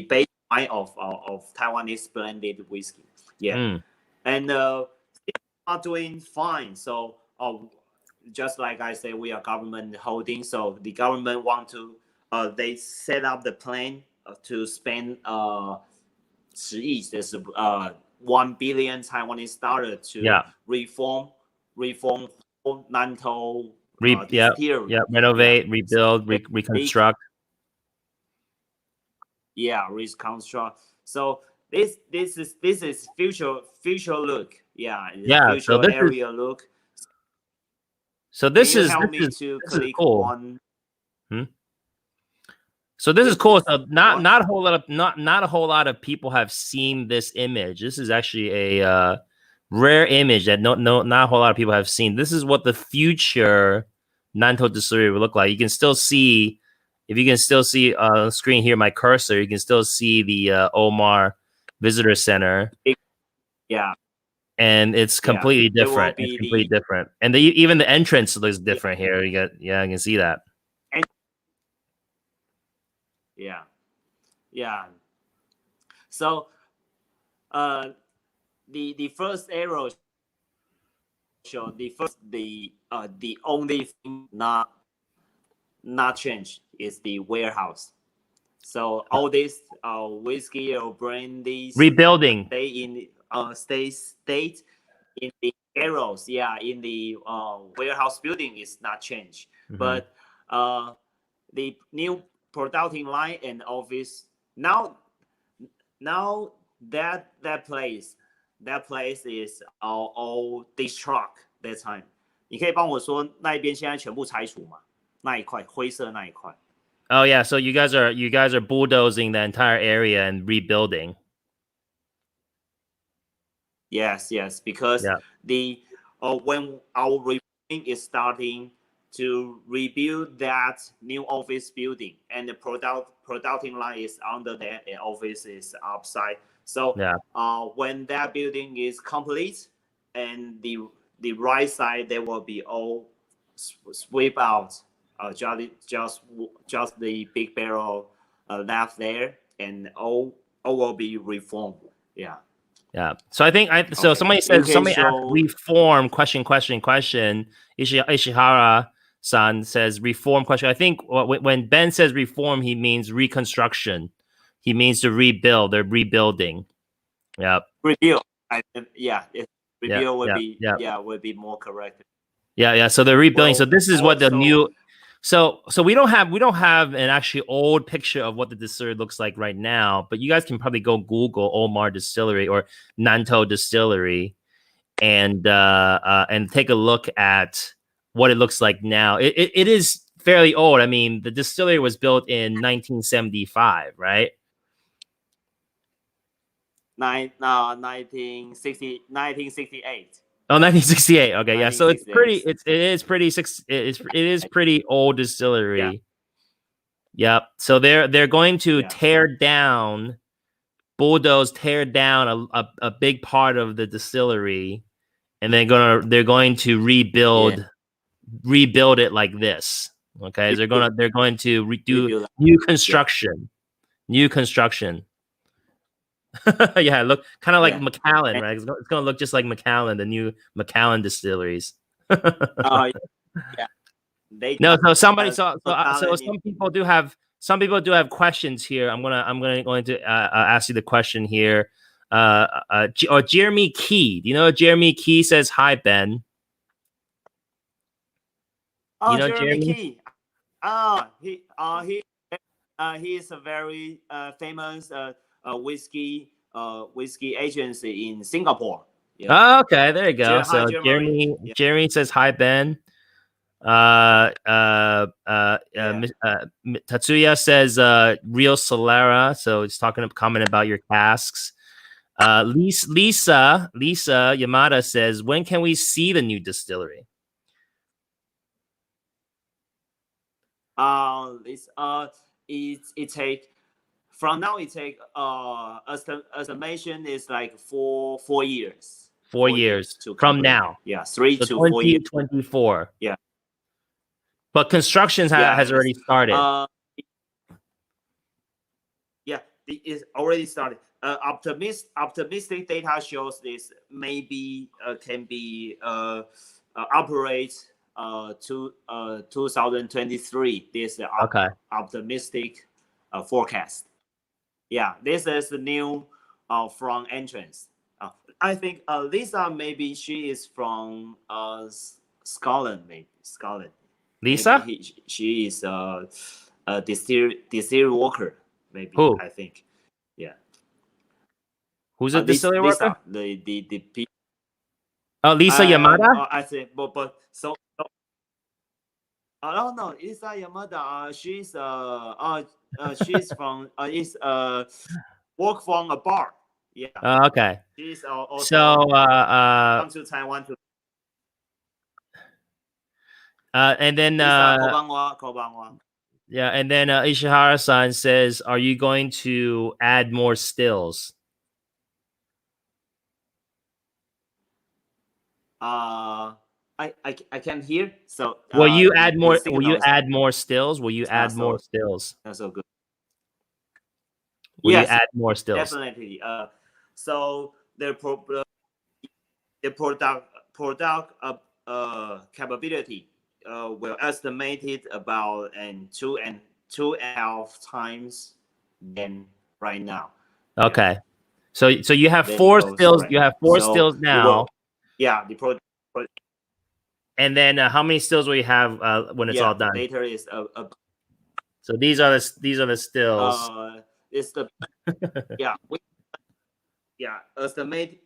base line of Taiwanese blended whiskey. Yeah, and are doing fine. So just like I say, we are government holding. So the government want to they set up the plan to spend 10 亿, there's 1 billion Taiwanese dollar to reform Nantou distillery. Renovate, rebuild, reconstruct. Reconstruct. So this is future look. Future so area look. So this is cool. So this is cool. So not a whole lot of people have seen this image. This is actually a rare image that not a whole lot of people have seen. This is what the future Nantou distillery will look like. You can still see, if you can still see on the screen here, my cursor, you can still see the Omar Visitor Center. Yeah. And it's completely different. It's completely different. And even the entrance looks different here. You got, I can see that. So the first arrow show the only thing not changed is the warehouse. So all this whiskey or brandy rebuilding stay in state in the arrows, in the warehouse building is not changed. But the new production line and office now that place is all destruct that time. 你可以帮我说那一边现在全部拆除吗？那一块灰色那一块。Oh yeah, so you guys are bulldozing the entire area and rebuilding. Yes, because the when our rebuilding is starting to rebuild that new office building, and the production line is under that, and office is upside. So when that building is complete, and the right side, there will be all sweep out. Just the big barrel left there, and all will be reformed. Yeah. So I think somebody asked reform question. Ishihara-san says reform question. I think when Ben says reform, he means reconstruction. He means to rebuild. They're rebuilding. Rebuild. Rebuild would be would be more correct. So they're rebuilding. So this is what the new. So we don't have an actually old picture of what the distillery looks like right now, but you guys can probably go Google Omar Distillery or Nantou Distillery and take a look at what it looks like now. It is fairly old. I mean, the distillery was built in 1975, right? 1968. Oh, 1968. Okay, yeah. So it's pretty. 1968. It is pretty old distillery. Yeah. Yep. So they're going to bulldoze tear down a big part of the distillery, and they're going to rebuild it like this. Okay, they're going to redo new construction. New construction. Yeah, look kind of like Macallan, right? It's going to look just like Macallan, the new Macallan distilleries. Yeah. No, so somebody, so some people do have questions here. I'm going to ask you the question here. Jeremy Key. Do you know Jeremy Key says hi, Ben? Oh, you know Jeremy Key. He is a very famous whiskey agency in Singapore. Yeah. Oh, okay, there you go. So Jeremy says hi, Ben. Tatsuya says real Solera, so it's comment about your casks. Lisa Yamada says, when can we see the new distillery? It take from now. It take estimation is like 4 years. 4 years from now. Yeah, 3 to 4 years. 2024. Yeah. But construction has already started. It's already started. Optimistic data shows this maybe can be operate 2023. This optimistic forecast. Yeah, this is the new from entrance. I think Lisa, maybe she is from Scotland, Lisa? She is a distillery worker, maybe. Who? I think. Yeah. Who's a distillery worker? The Oh, Lisa Yamada? I think, but so. No, Lisa Yamada. She's from work from a bar. Yeah. Okay. She's also come to Taiwan to. And then yeah, and then Ishihara-san says, "Are you going to add more stills?" I can't hear. So will you add more? Will you add more stills? Will you add more stills? That's so good. Will you add more stills? Definitely. So the product capability will estimate it about 2.5 times than right now. Okay. So you have 4 stills. You have 4 stills now. The product. And then how many stills will you have when it's all done? Later is so these are the stills. It's the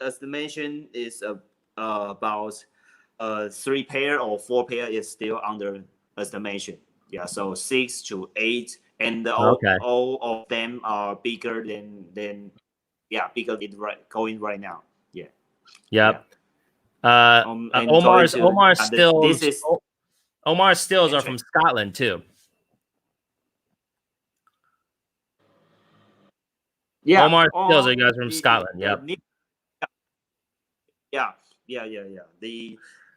estimation is about 3 pair or 4 pair is still under estimation. Yeah, so 6 to 8, and all of them are bigger than bigger than going right now. Yeah. Yep. Omar's stills are from Scotland too. Yeah, Omar's stills are guys from Scotland. Yep. Yeah.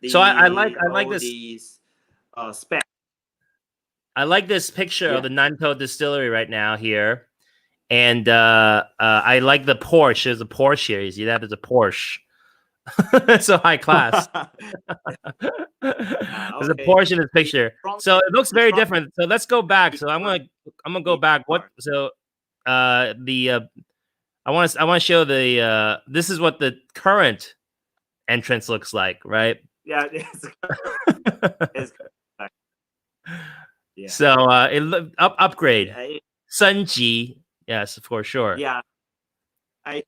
So I like this spec. I like this picture of the Nantou distillery right now here, and I like the Porsche. There's a Porsche here. You see that? There's a Porsche. So high class. There's a Porsche in this picture, so it looks very different. So let's go back. So I'm gonna go back. What? So I want to show the this is what the current entrance looks like, right? Yeah, it's Yeah. So upgrade. I, 升级. Yes, for sure. yeah.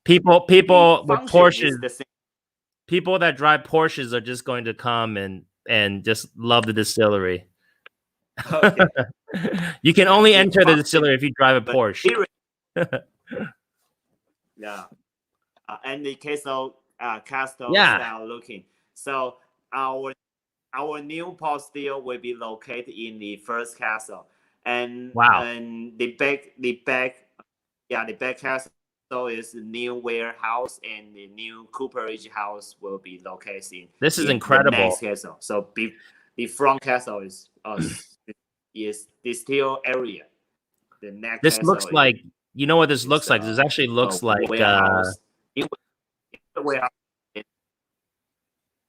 People The with function Porsches, is the same. people that drive Porsches are just going to come and just love the distillery. Okay. You can Yeah, only the enter the function, distillery if you drive a but Porsche. yeah. And the castle Yeah. style looking. So our new pot still will be located in the first castle, and Wow. the back castle is the new warehouse, and the new cooperage house will be located This is in the incredible. next castle. So the front castle is the steel area. The next This castle looks like, you know what this is looks like? This actually looks like warehouse. The warehouse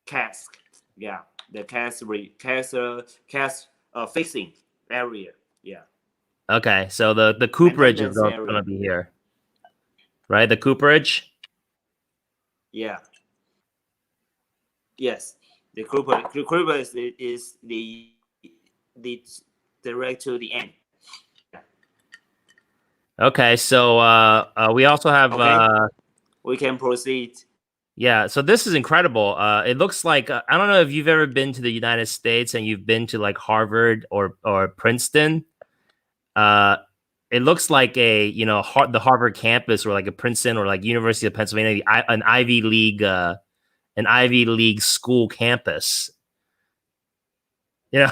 cask. Yeah, the cask fixing area. Yeah. okay, so the cooperage is Maintenance area. gonna be here. Right? The cooperage? Yeah. Yes. The cooperage is the direct to the end. Okay, so we also have Okay. We can proceed. yeah, so this is incredible. It looks like I don't know if you've ever been to the United States and you've been to like Harvard or Princeton. It looks like a the Harvard campus or like a Princeton or like University of Pennsylvania, an Ivy League school campus. You know,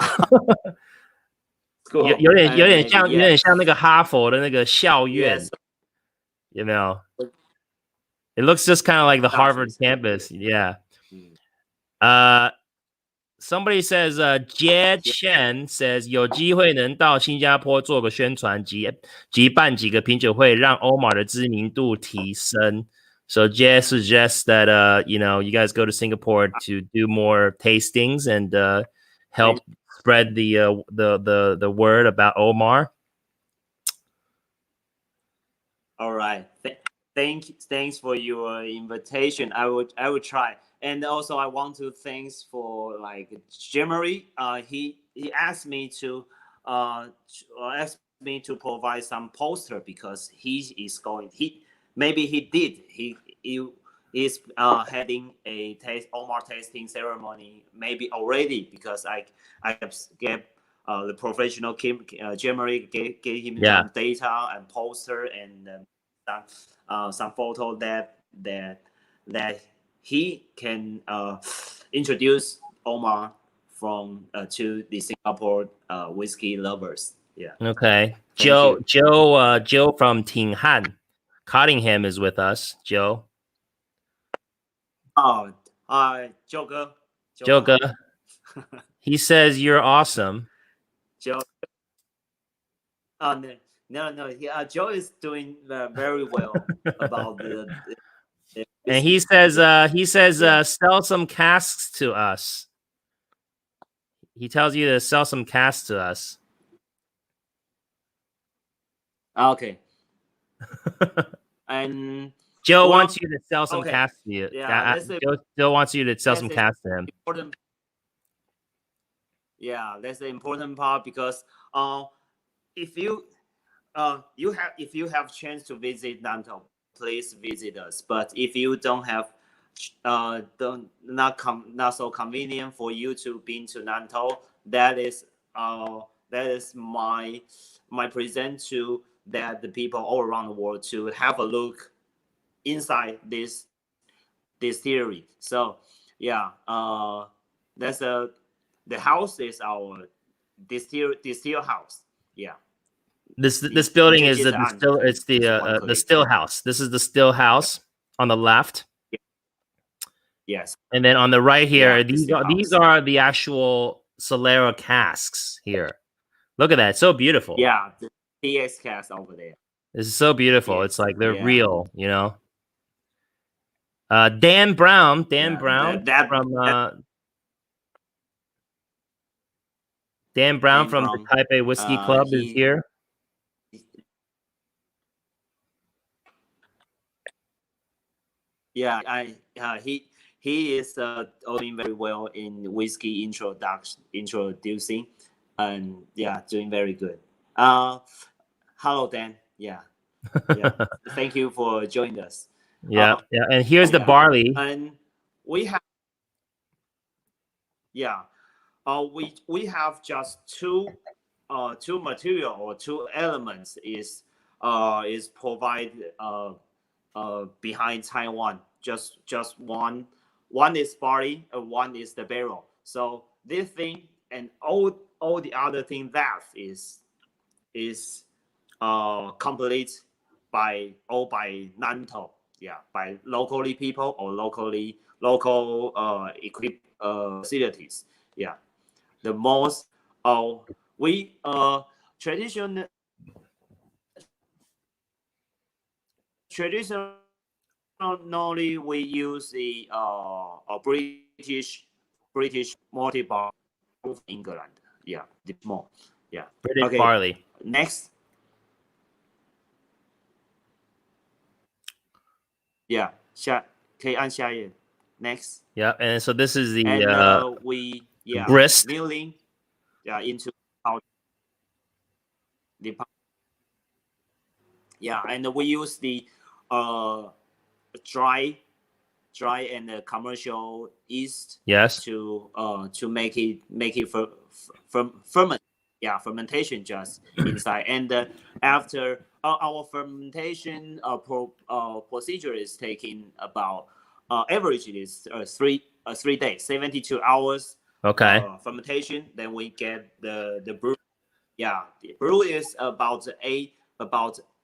Cool. 有点像那个哈佛的那个校院 Yes. You know, it looks just kind of like the Harvard Yes. campus. Yeah. Mm. Somebody says, Jie Chen says 有机会能到新加坡做个宣传及办几个品酒会，让 Omar 的知名度提升. So Jie suggests that you guys go to Singapore to do more tastings and help spread the word about Omar. All right. Thanks for your invitation. I would try. And also I want to thanks for like Jemery. He asked me to provide some poster because he is going. He is having a Omar tasting ceremony maybe already because I gave the professional Jemery gave him some data and poster and some photo that he can introduce Omar from to the Singapore whiskey lovers. Yeah. Okay. Joe from Tinghan, Cottingham is with us. Joe. Oh, Joe哥. He says you're awesome. Joe. No. Joe is doing very well about the and he says sell some casks to us. He tells you to sell some casks to us. Okay. And Joe wants you to sell some casks to you. Yeah, Joe wants you to sell some casks to him. Yeah, that's the important part because if you have chance to visit Nantou, please visit us. But if you don't have not so convenient for you to be to Nantou, that is my present to that the people all around the world to have a look inside this theory. So yeah, that's the house is our distill house. Yeah. This building is the still house. This is the still house on the left. Yes. And then on the right here, these are the actual Solera casks here. Look at that. It's so beautiful. Yeah, the TX cask over there. This is so beautiful. It's like they're real, you know. Dan Brown from the Taipei Whiskey Club is here. Yeah, he is doing very well in whiskey introducing, and yeah, doing very good. Hello Dan. Yeah. Thank you for joining us. Yeah. And here's the barley. And we have we have just two material or two elements is provided behind Taiwan. Just one is barley and one is the barrel. So this thing and all the other thing that is complete by Nanto, by locally people or local equipped facilities. The most we traditionally we use the British multi-bar of England. The more. British barley. Next. Next. And so this is the grist milling into the and we use the dry and commercial yeast to make it ferment. Fermentation just inside, and after our fermentation procedure is taking about average is 3 days, 72 hours. Fermentation. Then we get the brew. The brew is about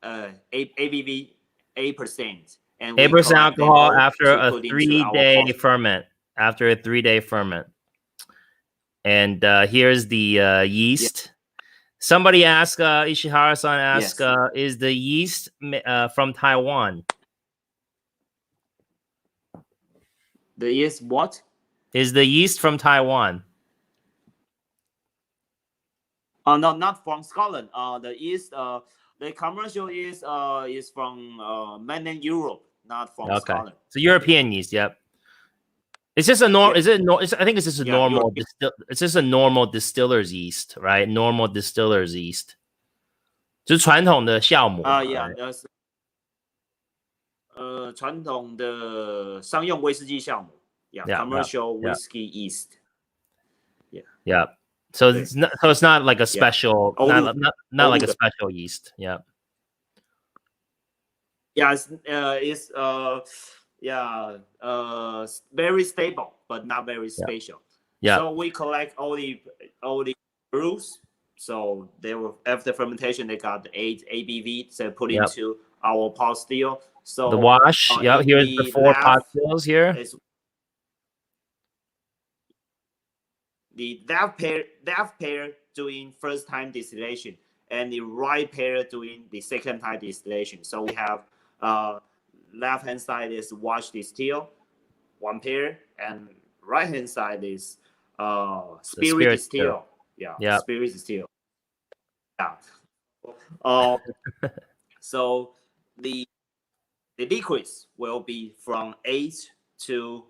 ABV 8%. And 8% alcohol after a 3-day ferment. After a 3-day ferment. And here's the yeast. Somebody asked, Ishihara-san asked, is the yeast from Taiwan? The yeast what? Is the yeast from Taiwan? No, not from Scotland. The yeast, the commercial yeast is from mainland Europe, not from Scotland. So European yeast, yep. It's just a normal. Is it? I think it's just a normal. It's just a normal distiller's yeast, right? Normal distiller's yeast. 就是传统的酵母。传统的商用威士忌酵母。Commercial whiskey yeast. Yeah. So it's not like a special, not like a special yeast. It's very stable, but not very special. So we collect all the brews. So they were after fermentation, they got 8 ABV. So put into our pot still. So the wash. Here's the 4 pot stills here. The left pair doing first time distillation, and the right pair doing the second time distillation. So we have left hand side is wash distill, one pair, and right hand side is spirit distill. Spirit distill. So the liquids will be from 8 to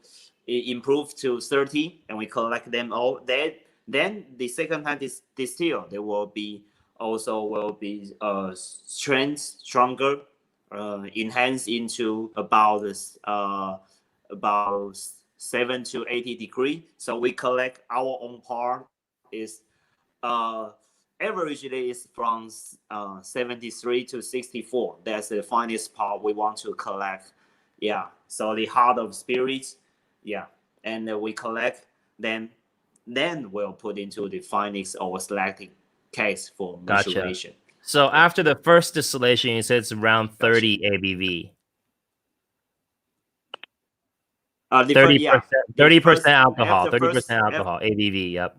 improve to 30, and we collect them all. Then the second time distill, they will be stronger, enhanced into about 7 to 80 degrees. So we collect our own part is averagely is from 73 to 64. That's the finest part we want to collect. So the heart of spirits. And we collect them, then we'll put into the finest or selecting case for maturation. So after the first distillation, you said it's around 30 ABV. 30% alcohol, 30% alcohol, ABV, yep.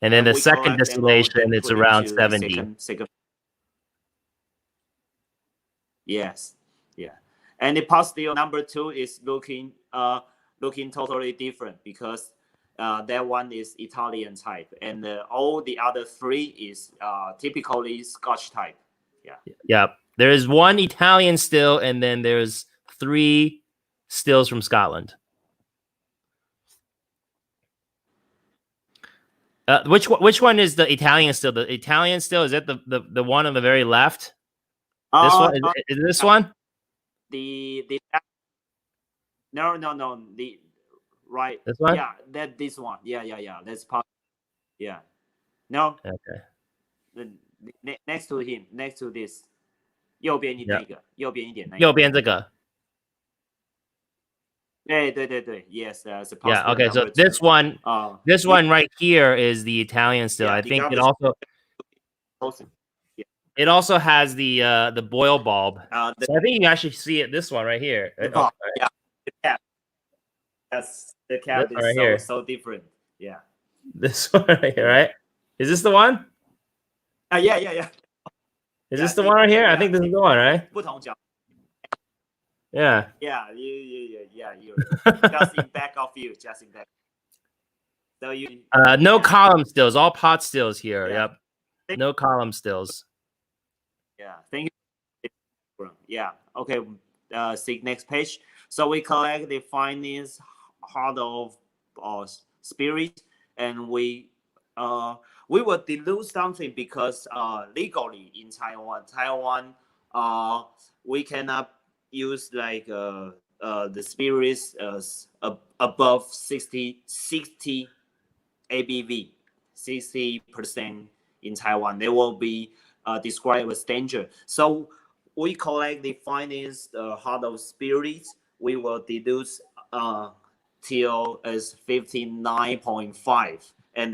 And then the second distillation, it's around 70. Yes. And the pot still number 2 is looking totally different because that one is Italian type, and all the other 3 is typically Scotch type. There is 1 Italian still, and then there's 3 stills from Scotland. Which one is the Italian still? The Italian still, is that the one on the very left? This one is this one? The no the right. This one? Yeah, this one. Yeah. That's part. Yeah. No. Okay. Next to him, next to this. 右边一个，右边一点那个。右边这个。对。Yes, yeah. Okay. So this one, this one right here is the Italian still. I think it also. It also has the boil bulb. So I think you can actually see it. This one right here. Yeah, the cap. That's the cap is right so different. Yeah. This one right here, right? Is this the one? Yeah. Is this the one right here? I think this is the one, right? 不同角。Yeah. Yeah, you just in back of you, just in back. So you no column stills, all pot stills here. Yep. No column stills. Yeah, thank you. Yeah. Okay. See next page. So we collect the finest heart of spirit, and we will dilute something because legally in Taiwan, we cannot use like the spirits above 60 ABV, 60% in Taiwan. They will be described as danger. So we collect the finest heart of spirits. We will deduce till as 59.5, and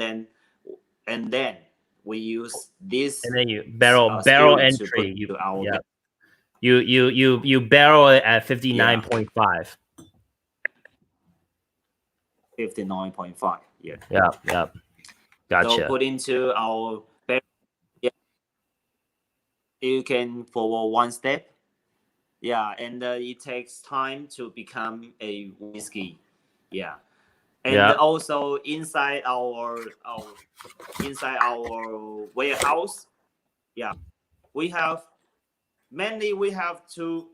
then we use this. And then you barrel entry. You barrel it at 59.5. 59.5. Yeah. Gotcha. So put into our barrel. Yeah. You can forward one step. Yeah, and it takes time to become a whiskey. Yeah. And also inside our warehouse, we have two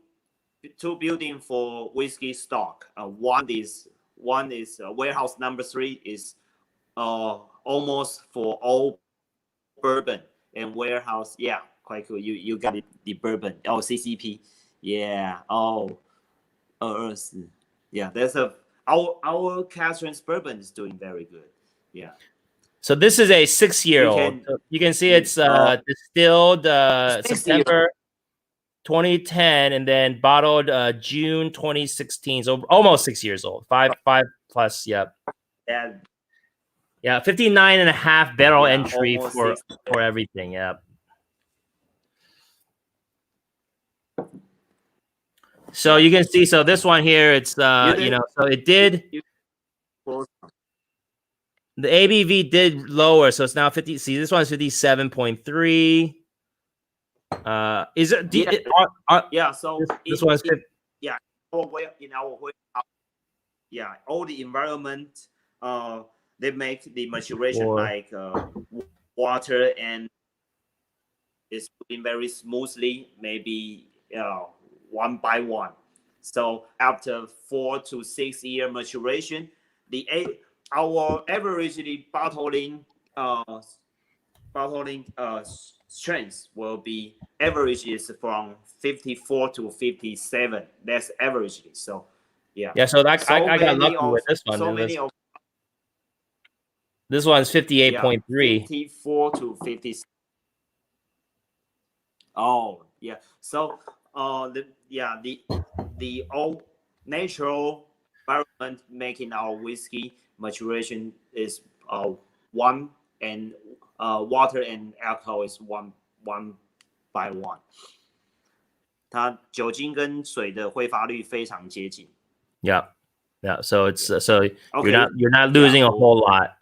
buildings for whiskey stock. One is warehouse number 3 is almost for all bourbon, and warehouse quite cool. You got it, the bourbon. CCP. Yeah. There's our Catherine's bourbon is doing very good. Yeah. So this is a 6-year-old. You can see it's distilled September 2010 and then bottled June 2016. So almost 6 years old. Five plus. Yep. Yeah. 59.5 barrel entry for everything. Yep. So you can see, so this one here, it's so it did. The ABV did lower, so it's now 50. See, this one's 57.3. Is it? So this one's 50. In our way, all the environment, they make the maturation like water, and it's doing very smoothly, maybe one by one. So after 4 to 6 year maturation, our average bottling strength will be average is from 54 to 57. That's average. So so I got lucky with this one. This one's 58.3. 54 to 57. So the all natural environment making our whiskey maturation is 1, and water and alcohol is one by one. 它酒精跟水的挥发率非常接近。Yeah. So it's you're not losing a whole lot.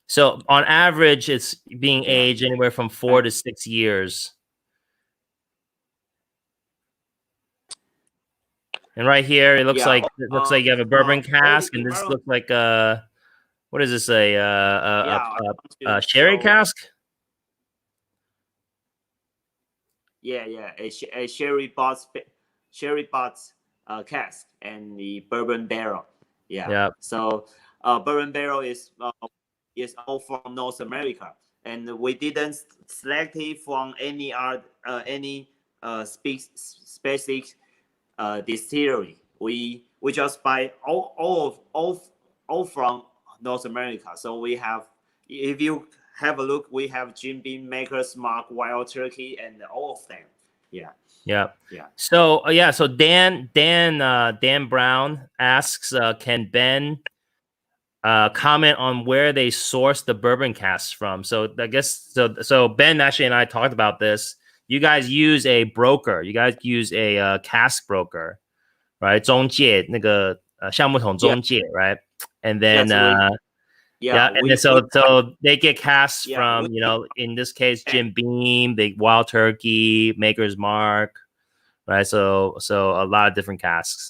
So on average, it's being aged anywhere from 4 to 6 years. And right here, it looks like you have a bourbon cask, and this looks like what is this? A sherry cask? A sherry box cask and the bourbon barrel. So bourbon barrel is is all from North America, and we didn't select it from any specific distillery. We just buy all from North America. So we have, if you have a look, we have Jim Beam, Maker's Mark, Wild Turkey, and all of them. Yeah. Yeah. Yeah. So so Dan Brown asks, can Ben comment on where they source the bourbon casks from? So I guess so Ben actually and I talked about this. You guys use a broker. You guys use a cask broker, right? 中介那个橡木桶中介, right? And then and then so they get casks from, you know, in this case Jim Beam, the Wild Turkey, Maker's Mark, right? So a lot of different casks.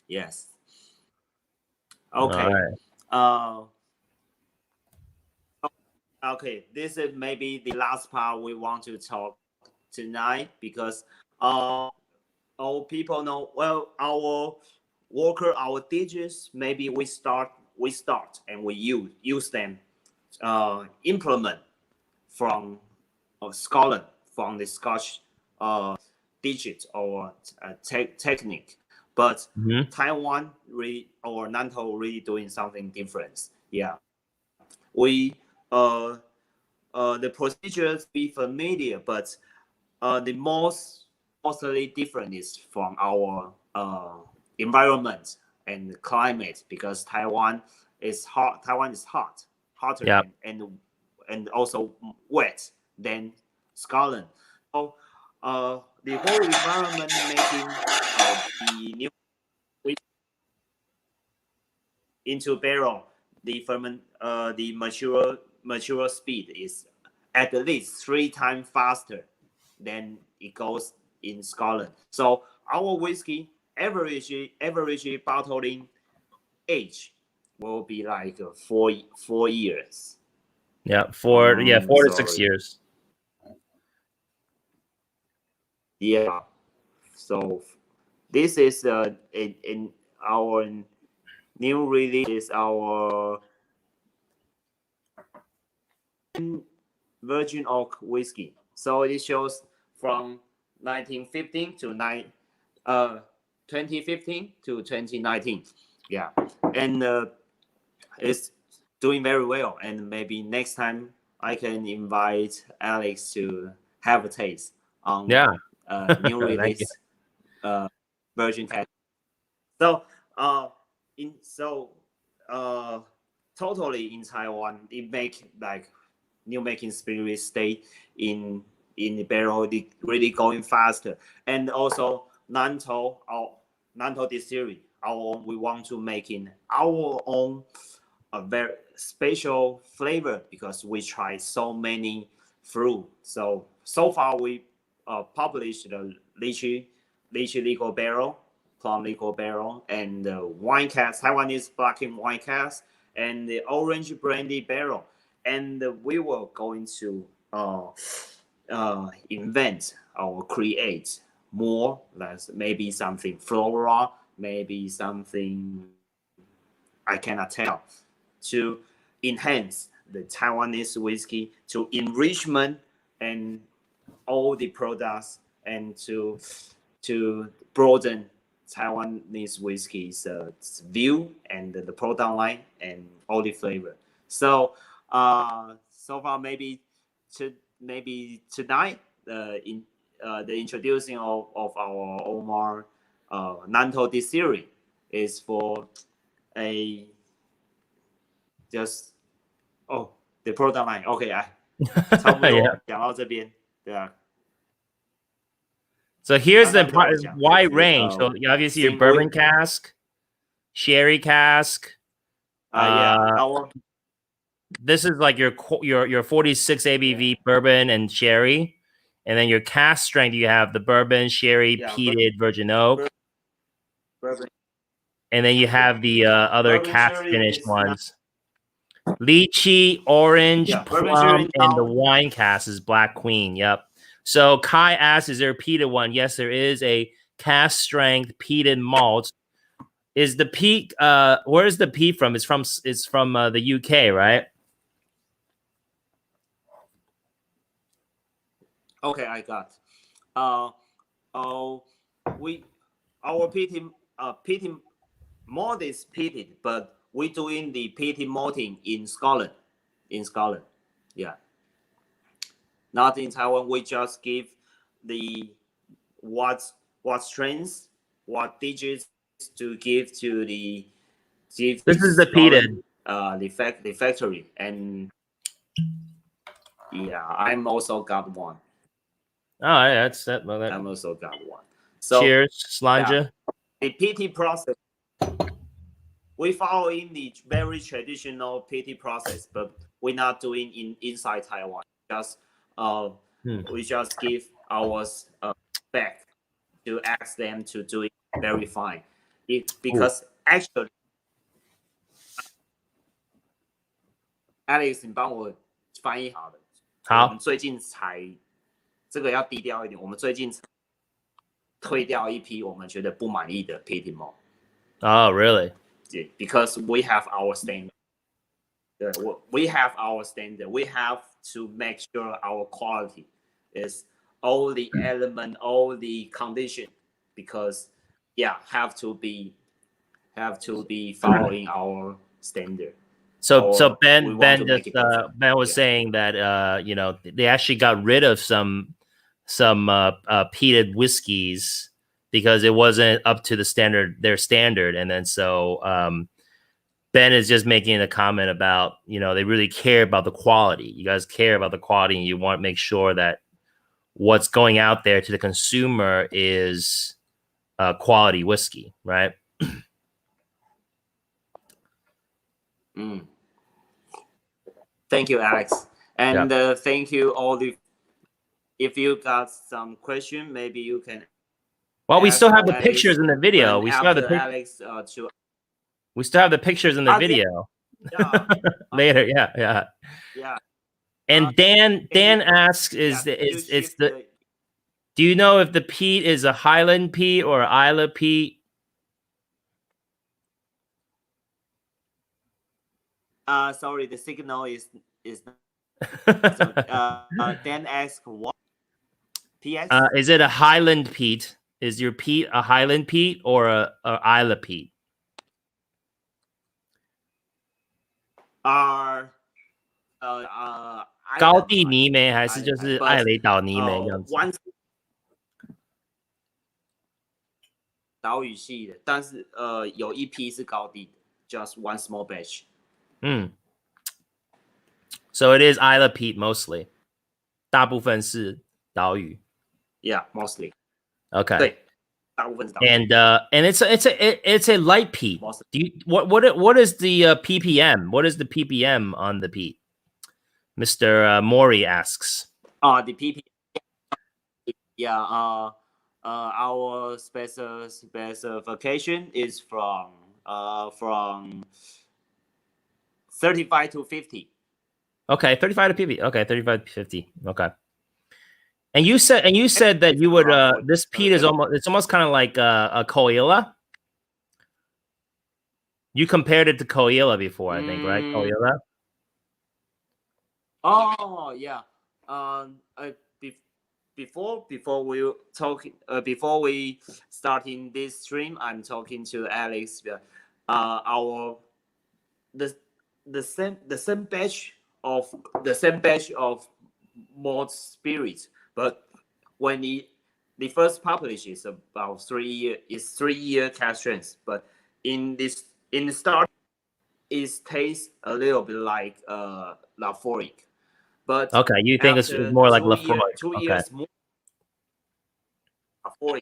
Yes. Okay. Right. Okay. This is maybe the last part we want to talk tonight, because all people know, well, our worker, our digits, maybe we start and we use them, implement from Scotland, from the Scotch digit or technique. But Taiwan really, or Nantou really doing something different. Yeah, we the procedures be familiar, but the mostly different is from our environment and climate, because Taiwan is hot. Taiwan is hotter and also wet than Scotland. So the whole environment making the new into barrel, the mature speed is at least 3 times faster than it goes in Scotland. So our whiskey average bottling age will be like 4 years. Yeah, 4 to 6 years. Yeah. So this is in our new release, is our virgin oak whiskey. So it shows from 2015 to 2019. Yeah, and it's doing very well. And maybe next time I can invite Alex to have a taste on new release virgin cat. So totally in Taiwan, it make like new making spirit stay in the barrel, really going faster. And also Nantou distillery, we want to make in our own a very special flavor, because we try so many fruit. So far we published the lychee liquor barrel, plum liquor barrel, and the wine cask, Taiwanese black wine cask, and the orange brandy barrel. And we were going to invent or create more, maybe something floral, maybe something I cannot tell, to enhance the Taiwanese whiskey, to enrichment and all the products, and to broaden Taiwanese whiskey's view and the product line and all the flavor. So so far maybe tonight in the introducing of our Omar Nantou distillery is for a just the product line. OK， 差不多讲到这边，对啊。So here's the wide range. So obviously your bourbon cask, sherry cask. This is like your 46 ABV bourbon and sherry, and then your cask strength. You have the bourbon, sherry, peated, virgin oak, and then you have the other cask finished ones. Lychee, orange, plum, and the wine cask is Black Queen. Yep. So Kai asks, is there a peated one? Yes, there is a cask strength peated malt is the peat? Where is the peat from? It's from the UK, right? Okay, I got. Our peating malt is peated, but we doing the peating malting in Scotland. Yeah. Not in Taiwan. We just give the what strains, what digits to give to the This is the peated. The factory, and yeah, I'm also got one. Oh, yeah, that's that. Well, I'm also got one. So cheers, Slanja. The PT process, we following the very traditional PT process, but we're not doing inside Taiwan. Just we just give ours back to ask them to do it very fine. Because actually Alex， 你帮我翻译好了。好，我们最近才这个要低调一点。我们最近退掉一批我们觉得不满意的 PT malt。Oh, really? Yeah, because we have our standard. We have our standard. We have to make sure our quality is all the element, all the condition. Because have to be following our standard. So Ben was saying that they actually got rid of some peated whiskeys because it wasn't up to their standard, and then so Ben is just making a comment about they really care about the quality. You guys care about the quality, and you want to make sure that what's going out there to the consumer is quality whiskey, right? Thank you, Alex. And thank you all. If you got some question, maybe you can. Well, we still have the pictures in the video. We still have the Alex we still have the pictures in the video. Yeah. Later, yeah. And Dan asks, do you know if the peat is a Highland peat or Isla peat? Sorry, the signal is so, Dan asks what? PS? Is it a Highland peat? Is your peat a Highland peat or a Isla peat? 高地泥煤还是就是艾雷岛泥煤这样子？岛屿系的，但是有一批是高地的 ，just one small batch。So it is Isla peat mostly， 大部分是岛屿。Yeah, mostly. Okay. 对，大部分是岛屿。And it's a light peat. Do you what is the ppm? What is the ppm on the peat? Mr. Mori asks. The ppm. Yeah. Our specification is from 35 to 50. Okay, 35 to 50. Okay, 35 to 50. Okay. And you said that you would this peat is almost kind of like a Koila. You compared it to Koila before, I think, right? Koila. Oh yeah. Before we talking before we starting this stream, I'm talking to Alex. The same batch of malt spirits, but when the first publish is about 3 year, it's 3 year cask strength, but in the start it tastes a little bit like Lafroig. But okay, you think it's more like Lafroig. 2 years more Lafroig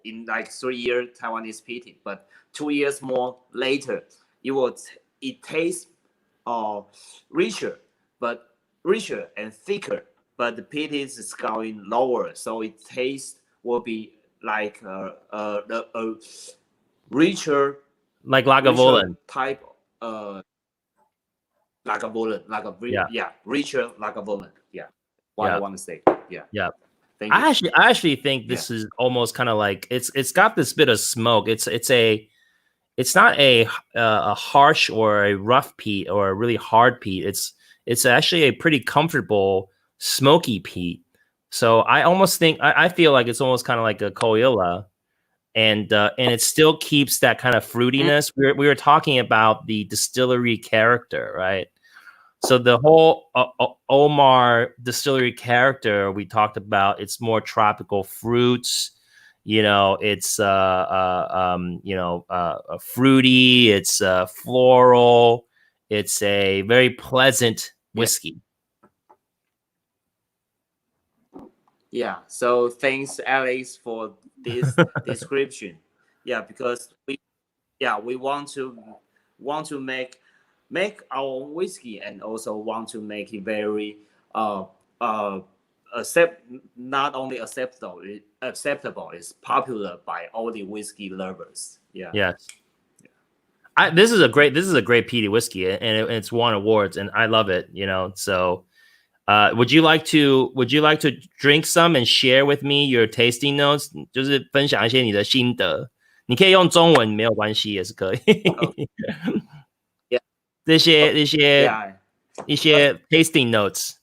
in like 3 year Taiwanese peating, but 2 years more later it tastes richer and thicker, but the peat is going lower, so it taste will be like a richer, like Lagavulin type Lagavulin, richer Lagavulin. Yeah, I want to say. Yeah. Thank you. I actually think this is almost kind of like it's got this bit of smoke. It's a it's not a harsh or a rough peat or a really hard peat. It's actually a pretty comfortable smoky peat. So I almost think I feel like it's almost kind of like a Koila, and it still keeps that kind of fruitiness. We were talking about the distillery character, right? So the whole Omar distillery character we talked about, it's more tropical fruits. It's fruity. It's floral. It's a very pleasant whiskey. Yeah. So thanks, Alex, for this description. Yeah, because we want to make our whiskey, and also want to make it very not only acceptable, it's popular by all the whiskey lovers. Yeah. Yes. This is a great peaty whiskey, and it's won awards, and I love it. So would you like to drink some and share with me your tasting notes？ 就是分享一些你的心得，你可以用中文没有关系，也是可以。Yeah. 这些一些 tasting notes，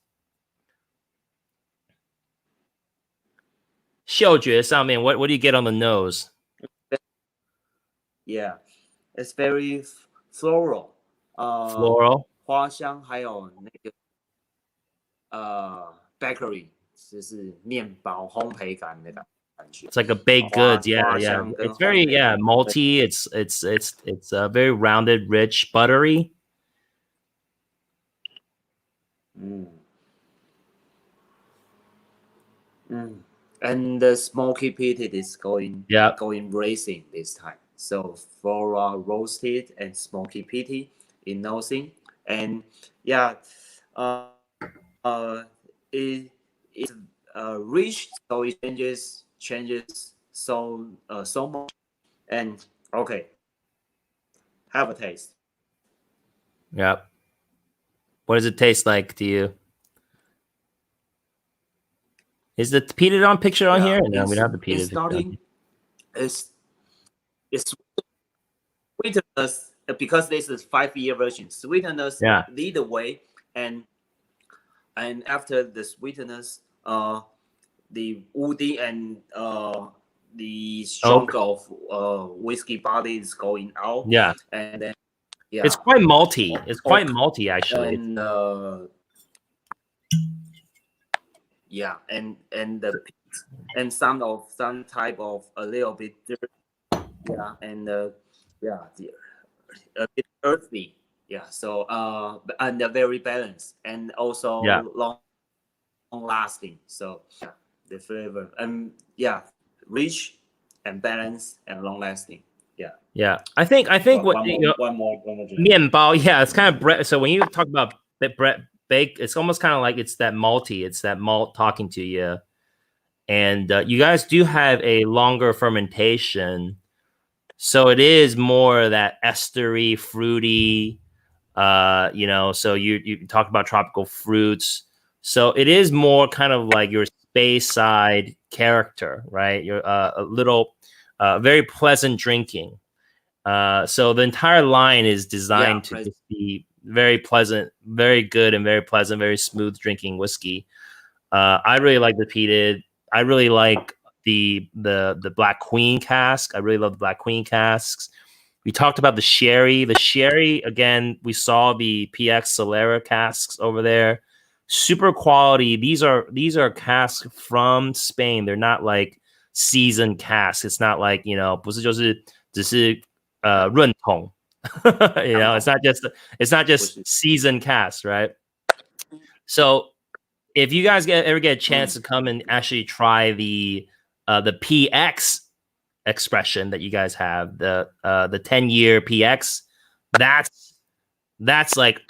嗅觉上面 what do you get on the nose？ Yeah, it's very floral. Floral 花香，还有那个bakery， 就是面包烘焙感的感觉。It's like a baked goods, yeah. It's very malty. It's very rounded, rich, buttery. And the smoky peated is going racing this time. So floral roasted and smoky peaty in nosing, and it's rich, so it changes so much. And okay, have a taste. Yep. What does it taste like to you? Is the peated on picture on here? No, we don't have the peated. Starting it's sweetness, because this is 5-year version. Sweetness lead the way, and after the sweetness, the woody and the strong of whiskey body is going out. Yeah, and then it's quite malty. It's quite malty actually. And and some type of a little bit and a bit earthy. Yeah, so and very balanced, and also long lasting. So the flavor rich and balanced and long lasting. Yeah, I think one more 面包. Yeah, it's kind of bread. So when you talk about bread bake, it's almost kind of like it's that malty. It's that malt talking to you. And you guys do have a longer fermentation, so it is more that estery, fruity. So you talked about tropical fruits, so it is more kind of like your space side character, right? You're a little very pleasant drinking. So the entire line is designed to just be very pleasant, very good, and very pleasant, very smooth drinking whiskey. I really like the peated. I really like the Black Queen cask. I really love the Black Queen casks. We talked about the sherry. The sherry, again, we saw the PX Solera casks over there. Super quality. These are casks from Spain. They're not like seasoned casks. It's not like, 不是就是只是润桶. It's not just seasoned casks, right? So if you guys ever get a chance to come and actually try the PX expression that you guys have, the 10-year PX, that's like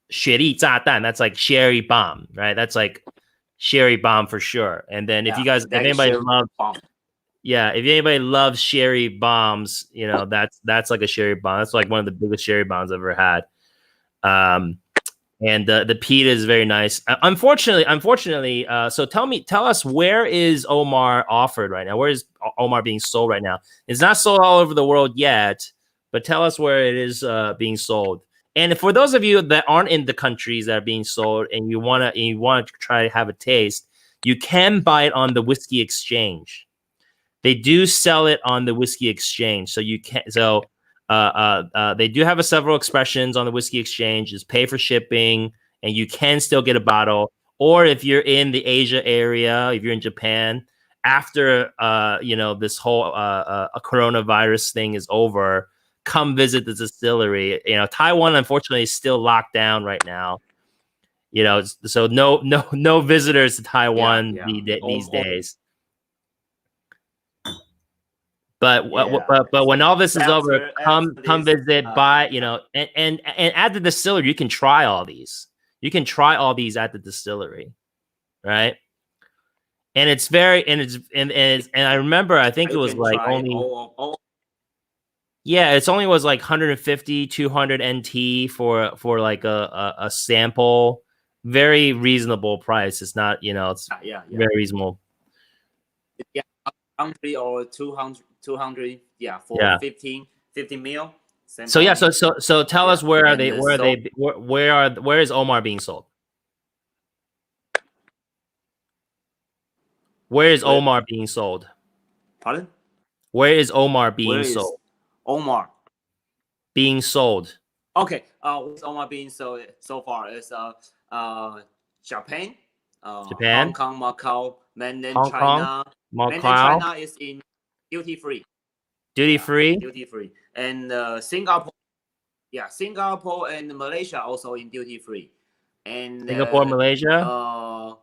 雪莉炸弹. That's like sherry bomb, right? That's like sherry bomb for sure. And then if anybody loves sherry bombs, that's like a sherry bomb. That's like one of the biggest sherry bombs I've ever had. And the peat is very nice. Unfortunately, so tell us, where is Omar offered right now? Where is Omar being sold right now? It's not sold all over the world yet, but tell us where it is being sold. And for those of you that aren't in the countries that are being sold, and you wanna try to have a taste, you can buy it on the Whisky Exchange. They do sell it on the Whisky Exchange, so you can. So they do have several expressions on the Whisky Exchange. Just pay for shipping, and you can still get a bottle. Or if you're in the Asia area, if you're in Japan, after this whole coronavirus thing is over, come visit the distillery. Taiwan unfortunately is still locked down right now. So no visitors to Taiwan these days. But when all this is over, come visit, buy, and at the distillery, you can try all these. You can try all these at the distillery, right? And it's I remember, I think it was like it's only was like 150, 200 NT for like a sample. Very reasonable price. It's not, it's very reasonable. Yeah, 100 or 200, for 15 mil. So tell us, where are they? Where is Omar being sold? Where is Omar being sold? Pardon? Where is Omar being sold? Omar being sold. Okay. What's Omar being sold so far? Is Japan, Hong Kong, Macau, mainland China. Mainland China is in duty free. Duty free. And Singapore. Yeah, Singapore and Malaysia also in duty free. And Singapore, Malaysia.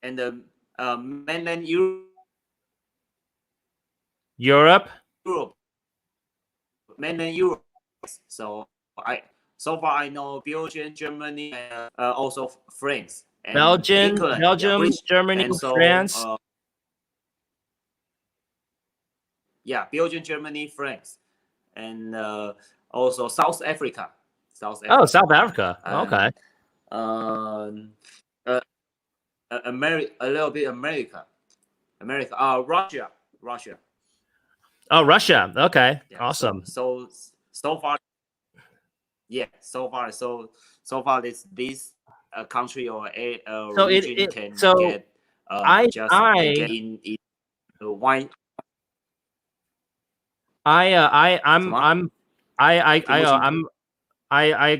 And mainland Europe. Mainland Europe. So far I know Belgium, Germany, and also France. And Belgium, England, Germany, France. Belgium, Germany, France, and also South Africa. South Africa. Okay. A little bit America. Russia. Oh, Russia. Okay. Awesome. So far, so far this country or a region can get get in wine. I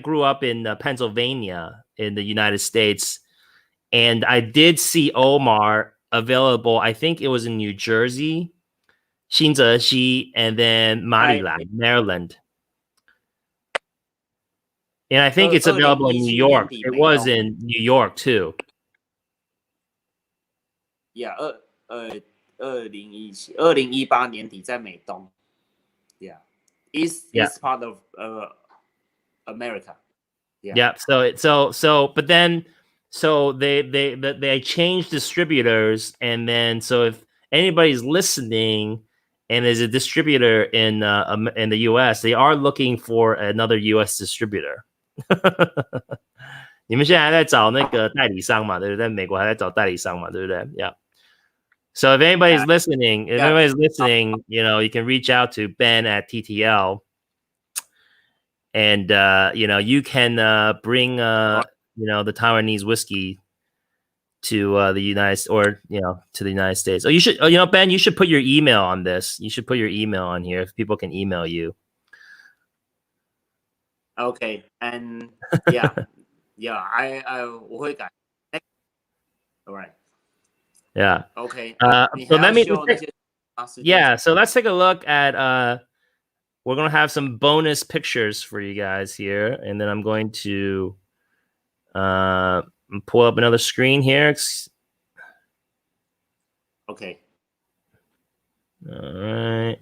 grew up in Pennsylvania in the United States, and I did see Omar available. I think it was in New Jersey, Xinzhexi, and then Maryland. And I think it's available in New York. It was in New York too. Yeah, 2018年底在美东。Yeah, East part of America. Yeah. But then they changed distributors, and then so if anybody's listening and is a distributor in the U.S., they are looking for another U.S. distributor. 你们现在还在找那个代理商嘛？对不对？美国还在找代理商嘛？对不对 ？Yeah. So if anybody's listening, you can reach out to Ben at TTL, and you can bring the Taiwanese whiskey to the United States. Oh, you should. Ben, you should put your email on this. You should put your email on here if people can email you. Okay, and我会改. All right. Yeah. Okay. So let's take a look at. We're gonna have some bonus pictures for you guys here, and then I'm going to pull up another screen here. Okay. All right.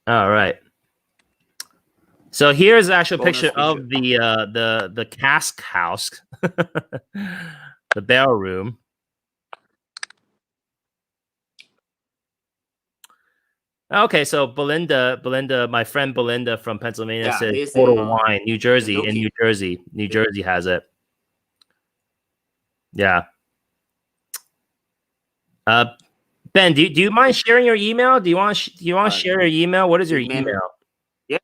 All right. So here's the actual picture of the cask house, the barrel room. Okay, so Belinda, my friend Belinda from Pennsylvania Yeah, said this Total is Wine, New Jersey, in looking. New Jersey has it. Yeah. Ben, do you mind sharing your email? Do you want to share your email? What is your email? Yeah.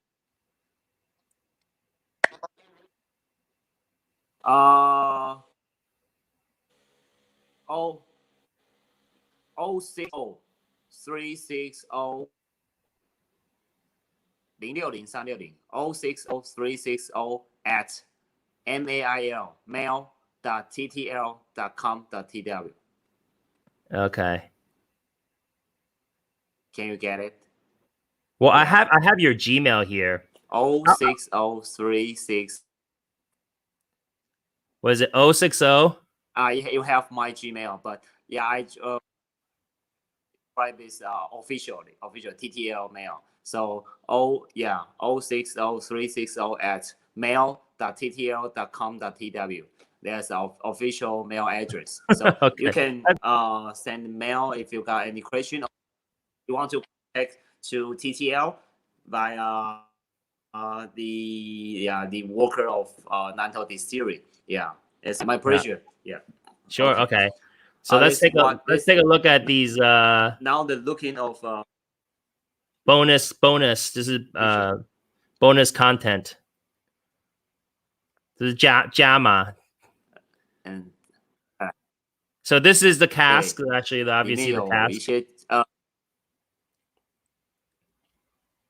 Oh, 060 360 060 360 at mail.ttl.com.tw. Okay. Can you get it? Well, Yeah. I have your Gmail here. 06036. Was it 060? You have my Gmail, but yeah, I write this official TTL mail. So 060 360 at mail.ttl.com.tw. There's our official mail address. So you Okay. can send mail if you got any question. You want to contact to TTL via the worker of Nantou Distillery. Yeah, it's my pleasure. Yeah. Sure. Okay. So let's This take a one. let's take a look at these Now the looking of bonus. This is bonus content. This is Jama. and So this is the cask. 对， Actually, 里面 obviously the 有一 cask. 些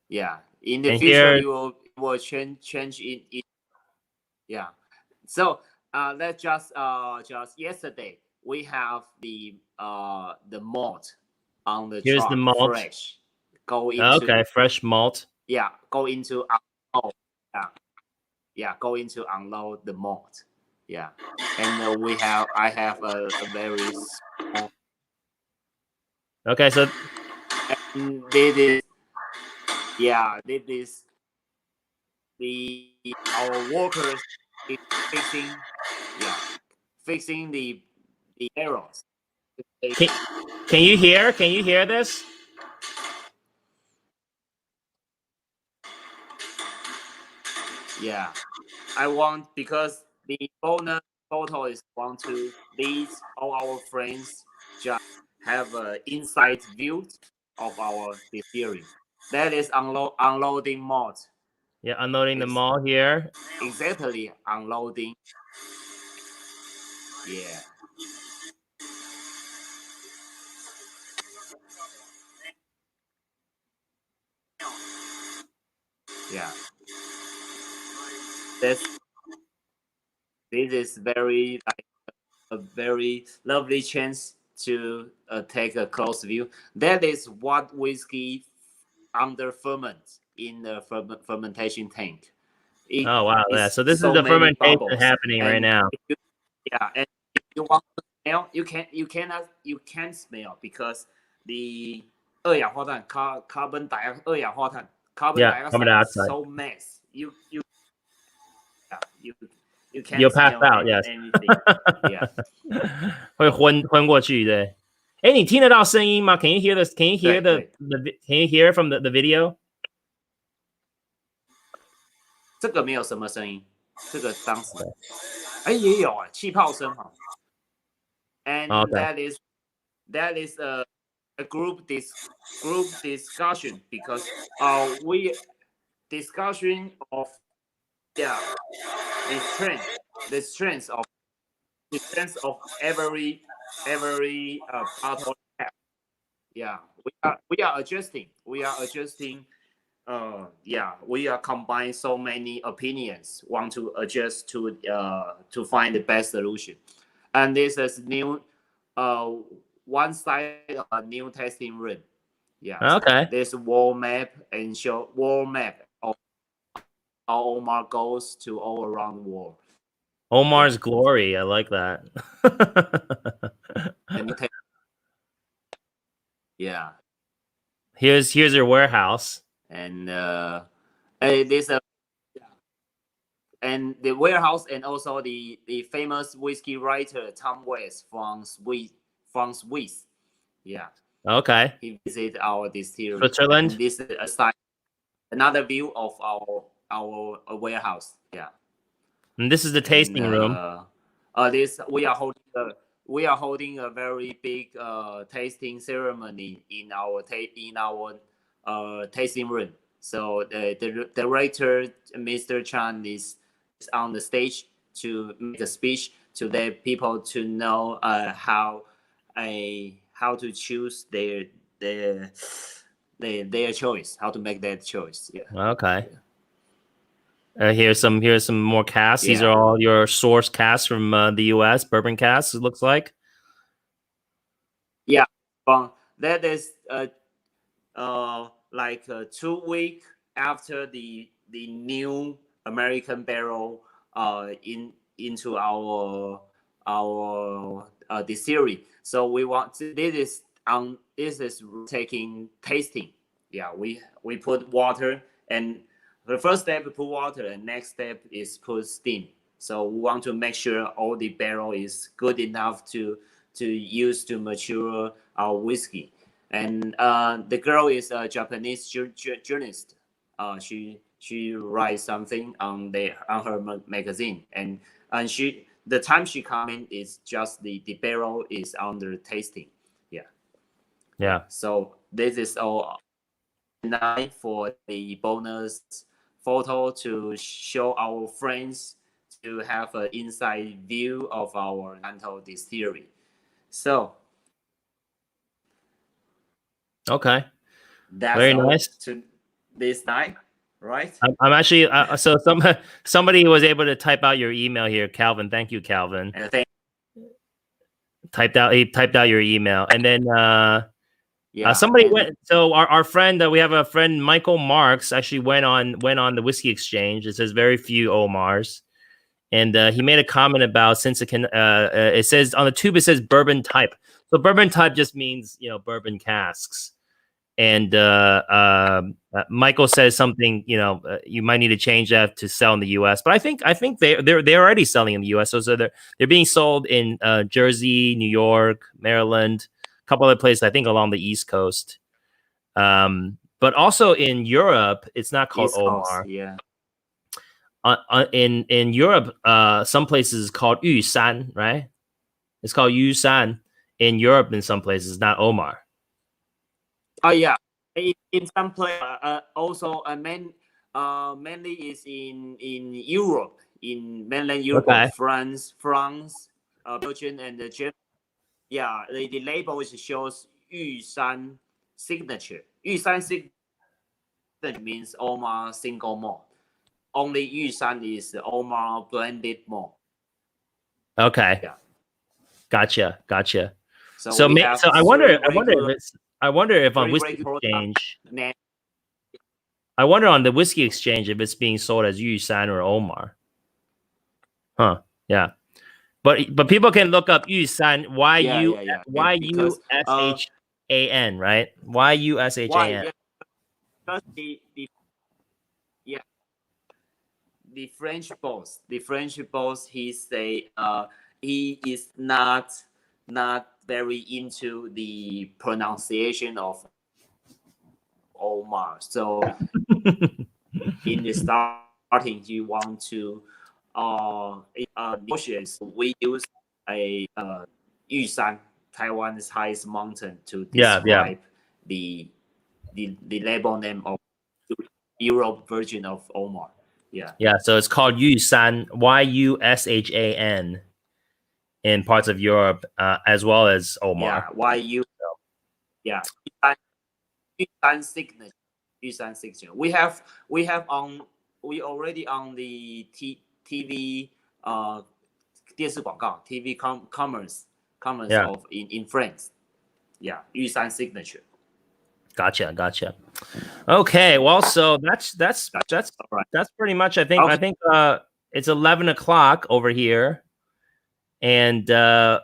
yeah. In the And future, here, you will change it. Yeah. So let's just yesterday we have the malt on the here's the truck malt. fresh. Go into Okay, fresh malt. go into unload. Yeah, go into unload the malt. Yeah, and I have a very small. Okay, so And this is our workers is fixing the errors. can you hear? Can you hear this? Yeah, I want because the bonus photo is want to these all our friends just have an inside view of our distillery. That is unloading malt. Yeah, unloading the It's malt here. exactly unloading. Yeah. Yeah. This is very like a very lovely chance to take a close view. That is what whiskey under ferment in the fermentation tank. It Oh wow, yeah. is So this is so the many fermentation bubbles, happening right and now. and if you want to smell, you can't smell because the 二氧化碳 二氧化碳 carbon Yeah, carbon dioxide is dioxide. so mass. You you You'll can't pass smell out. Yes. anything. Yeah. 会昏过去对。哎，你听得到声音吗？ Can you hear this? Can you hear 对， Can you hear from the video? 这个没有什么声音，这个当时也有气泡声哈。And Okay. that is a group discussion because we discussion of the strength of every bottle. Yeah, we are adjusting. We are combining so many opinions. Want to adjust to find the best solution. And this is new. One side of a new testing room. Yeah. Okay. There's wall map and show wall map of how Omar goes to all around the world. Omar's glory. I like that. Yeah. Here's your warehouse. And there's a and the warehouse and also the famous whiskey writer Tom West from Swiss. Yeah. Okay. He visited our distillery. Switzerland. And this is a side, another view of our warehouse. Yeah. And this is the tasting room. This we are holding a very big tasting ceremony in our tasting room. So the director, Mr. Chan, is on the stage to make a speech to the people to know how to choose their choice, how to make that choice. Yeah. Okay. Here's some more casks. These Yeah. are all your source casks from the U.S. bourbon casks. It looks like. Yeah. That is like 2 weeks after the new American barrel into our distillery. So we want to, this is taking tasting. Yeah, we put water, and the first step we put water, and next step is put steam. So we want to make sure all the barrel is good enough to use to mature our whiskey. And the girl is a Japanese journalist. She writes something on her magazine, and the time she come in is just the barrel is under tasting. Yeah. So this is all night for the bonus photo to show our friends to have an inside view of our Nantou distillery. So Okay. that's Very all nice. to this night, right? I'm actually so somebody was able to type out your email here, Calvin. Thank you, Calvin. He typed out your email, and then somebody went. So our friend, we have a friend, Michael Marks, actually went on the Whiskey Exchange. It says very few Omars, and he made a comment about since it can. It says on the tube it says bourbon type. So bourbon type just means bourbon casks. And Michael says something, you might need to change that to sell in the U.S. But I think they're already selling in the U.S. So they're being sold in Jersey, New York, Maryland, a couple other places, I think along the East Coast. But also in Europe, it's not called East Omar. Coast, yeah. In Europe, some places it's called Yusan, right? It's called Yusan in Europe. In some places, it's not Omar. Oh yeah, in some place also mainly is in Europe, in mainland Europe, Okay. France, Belgium, and Germany. Yeah, the label shows Yushan signature. Yushan signature means Omar single malt. Only Yushan is Omar blended malt. Okay. Yeah. Gotcha. So I wonder if on Whiskey Exchange, I wonder on the Whiskey Exchange if it's being sold as Yusan or Omar. Huh. Yeah. But people can look up Yusan, YUSHAN, right? YUSHAN. Because the French boss, he say he is not very into the pronunciation of Omar. So in the starting, he want to we use a Yushan, Taiwan's highest mountain, to describe the label name of Europe version of Omar. Yeah. So it's called Yusan, YUSHAN, in parts of Europe, as well as Omar. Yeah, Yushan signature. Yushan signature. We already on the TV 电视广告 TV commerce of in France. Yeah, Yushan signature. Gotcha. Okay, well, so that's pretty much. I think it's 11 o'clock over here, and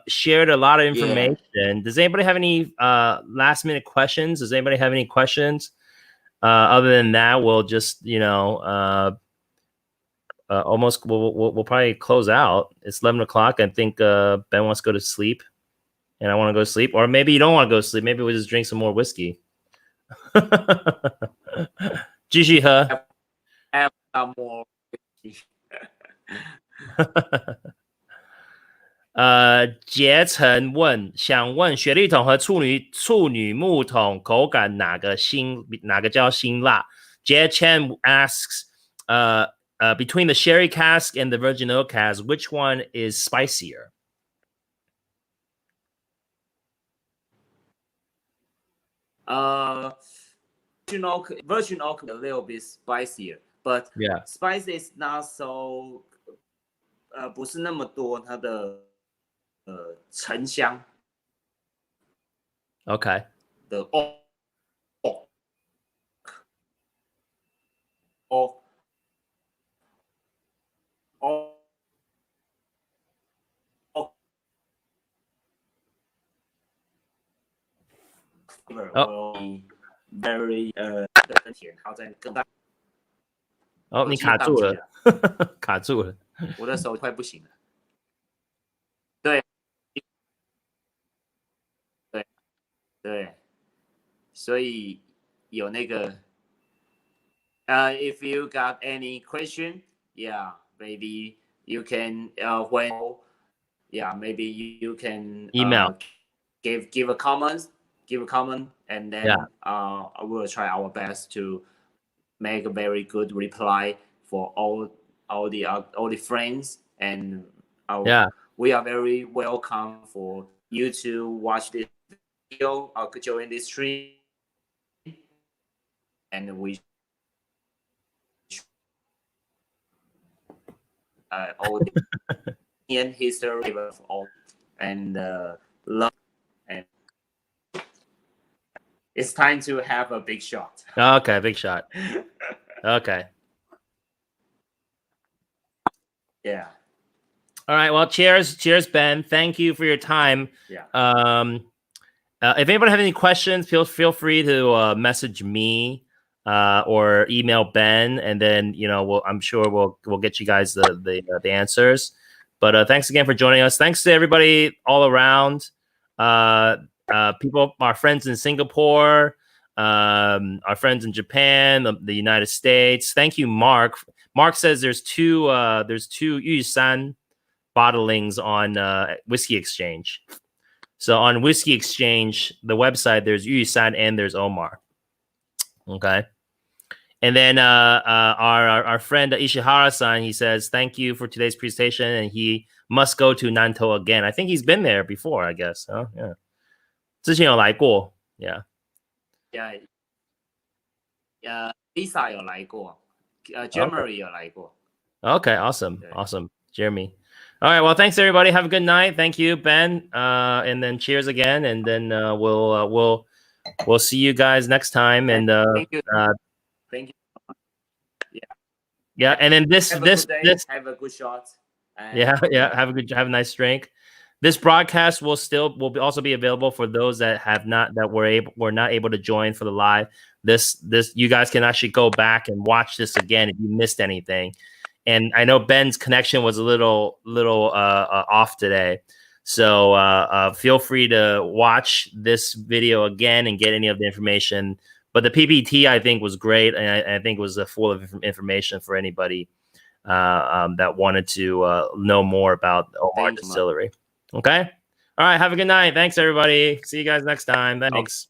shared a lot of information. Yeah. Does anybody have any last minute questions? Does anybody have any questions? Other than that, we'll just almost we'll probably close out. It's 11 o'clock. I think Ben wants to go to sleep. and I want to go to sleep, or maybe you don't want to go to sleep. Maybe we'll just drink some more whiskey. 继续喝。Have some more. 杰成问，想问雪莉桶和处女木桶口感哪个叫辛辣 ？Jie Chen asks, between the sherry cask and the virgin oak cask, which one is spicier? Virgin oak a little bit spicier, but Yeah. spice is not so 不是那么多它的沉香 Okay. 的will be very 更甜，然后再更大。哦，你卡住了，卡住了，我的手快不行了。对，对，对，所以有那个if you got any question, yeah, maybe you can maybe you can email. give a comment, and then I will try our best to make a very good reply for all the friends, and we are very welcome for you to watch this video or join this stream, and we all the Indian history of all and love, and it's time to have a big shot. Okay, big shot. Okay. Yeah. All right. Well, cheers, Ben. Thank you for your time. Yeah. If anybody have any questions, feel free to message me or email Ben, and then I'm sure we'll get you guys the answers. But thanks again for joining us. Thanks to everybody all around. People, our friends in Singapore, our friends in Japan, the United States. Thank you, Mark. Mark says there's two Yusan bottlings on Whisky Exchange. So on Whisky Exchange, the website, there's Yusan and there's Omar. Okay. And then our friend Ishihara-san, he says, thank you for today's presentation, and he must go to Nantou again. I think he's been there before, I guess. Huh? Yeah. 之前有来过 Yeah. Yeah. Lisa 有来过 Jeremy 有来過 Okay, awesome. Awesome. Jeremy. All right, well, thanks everybody. Have a good night. Thank you, Ben. And then cheers again, and then we'll see you guys next time. And thank you. Thank you. Yeah, and then this have a good shot. Yeah, have a nice drink. This broadcast will also be available for those that were not able to join for the live. This you guys can actually go back and watch this again if you missed anything. And I know Ben's connection was a little off today, so feel free to watch this video again and get any of the information. But the PPT I think was great, and I think was full of information for anybody that wanted to know more about the Omar Distillery. Okay. All right. Have a good night. Thanks, everybody. See you guys next time. Thanks.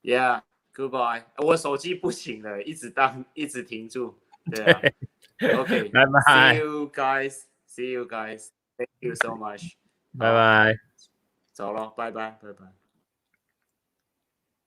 Yeah. Goodbye. 我手机不行了，一直停住。对啊。Okay. Bye bye. See you guys. Thank you so much. Bye bye. 走了，拜拜，拜拜。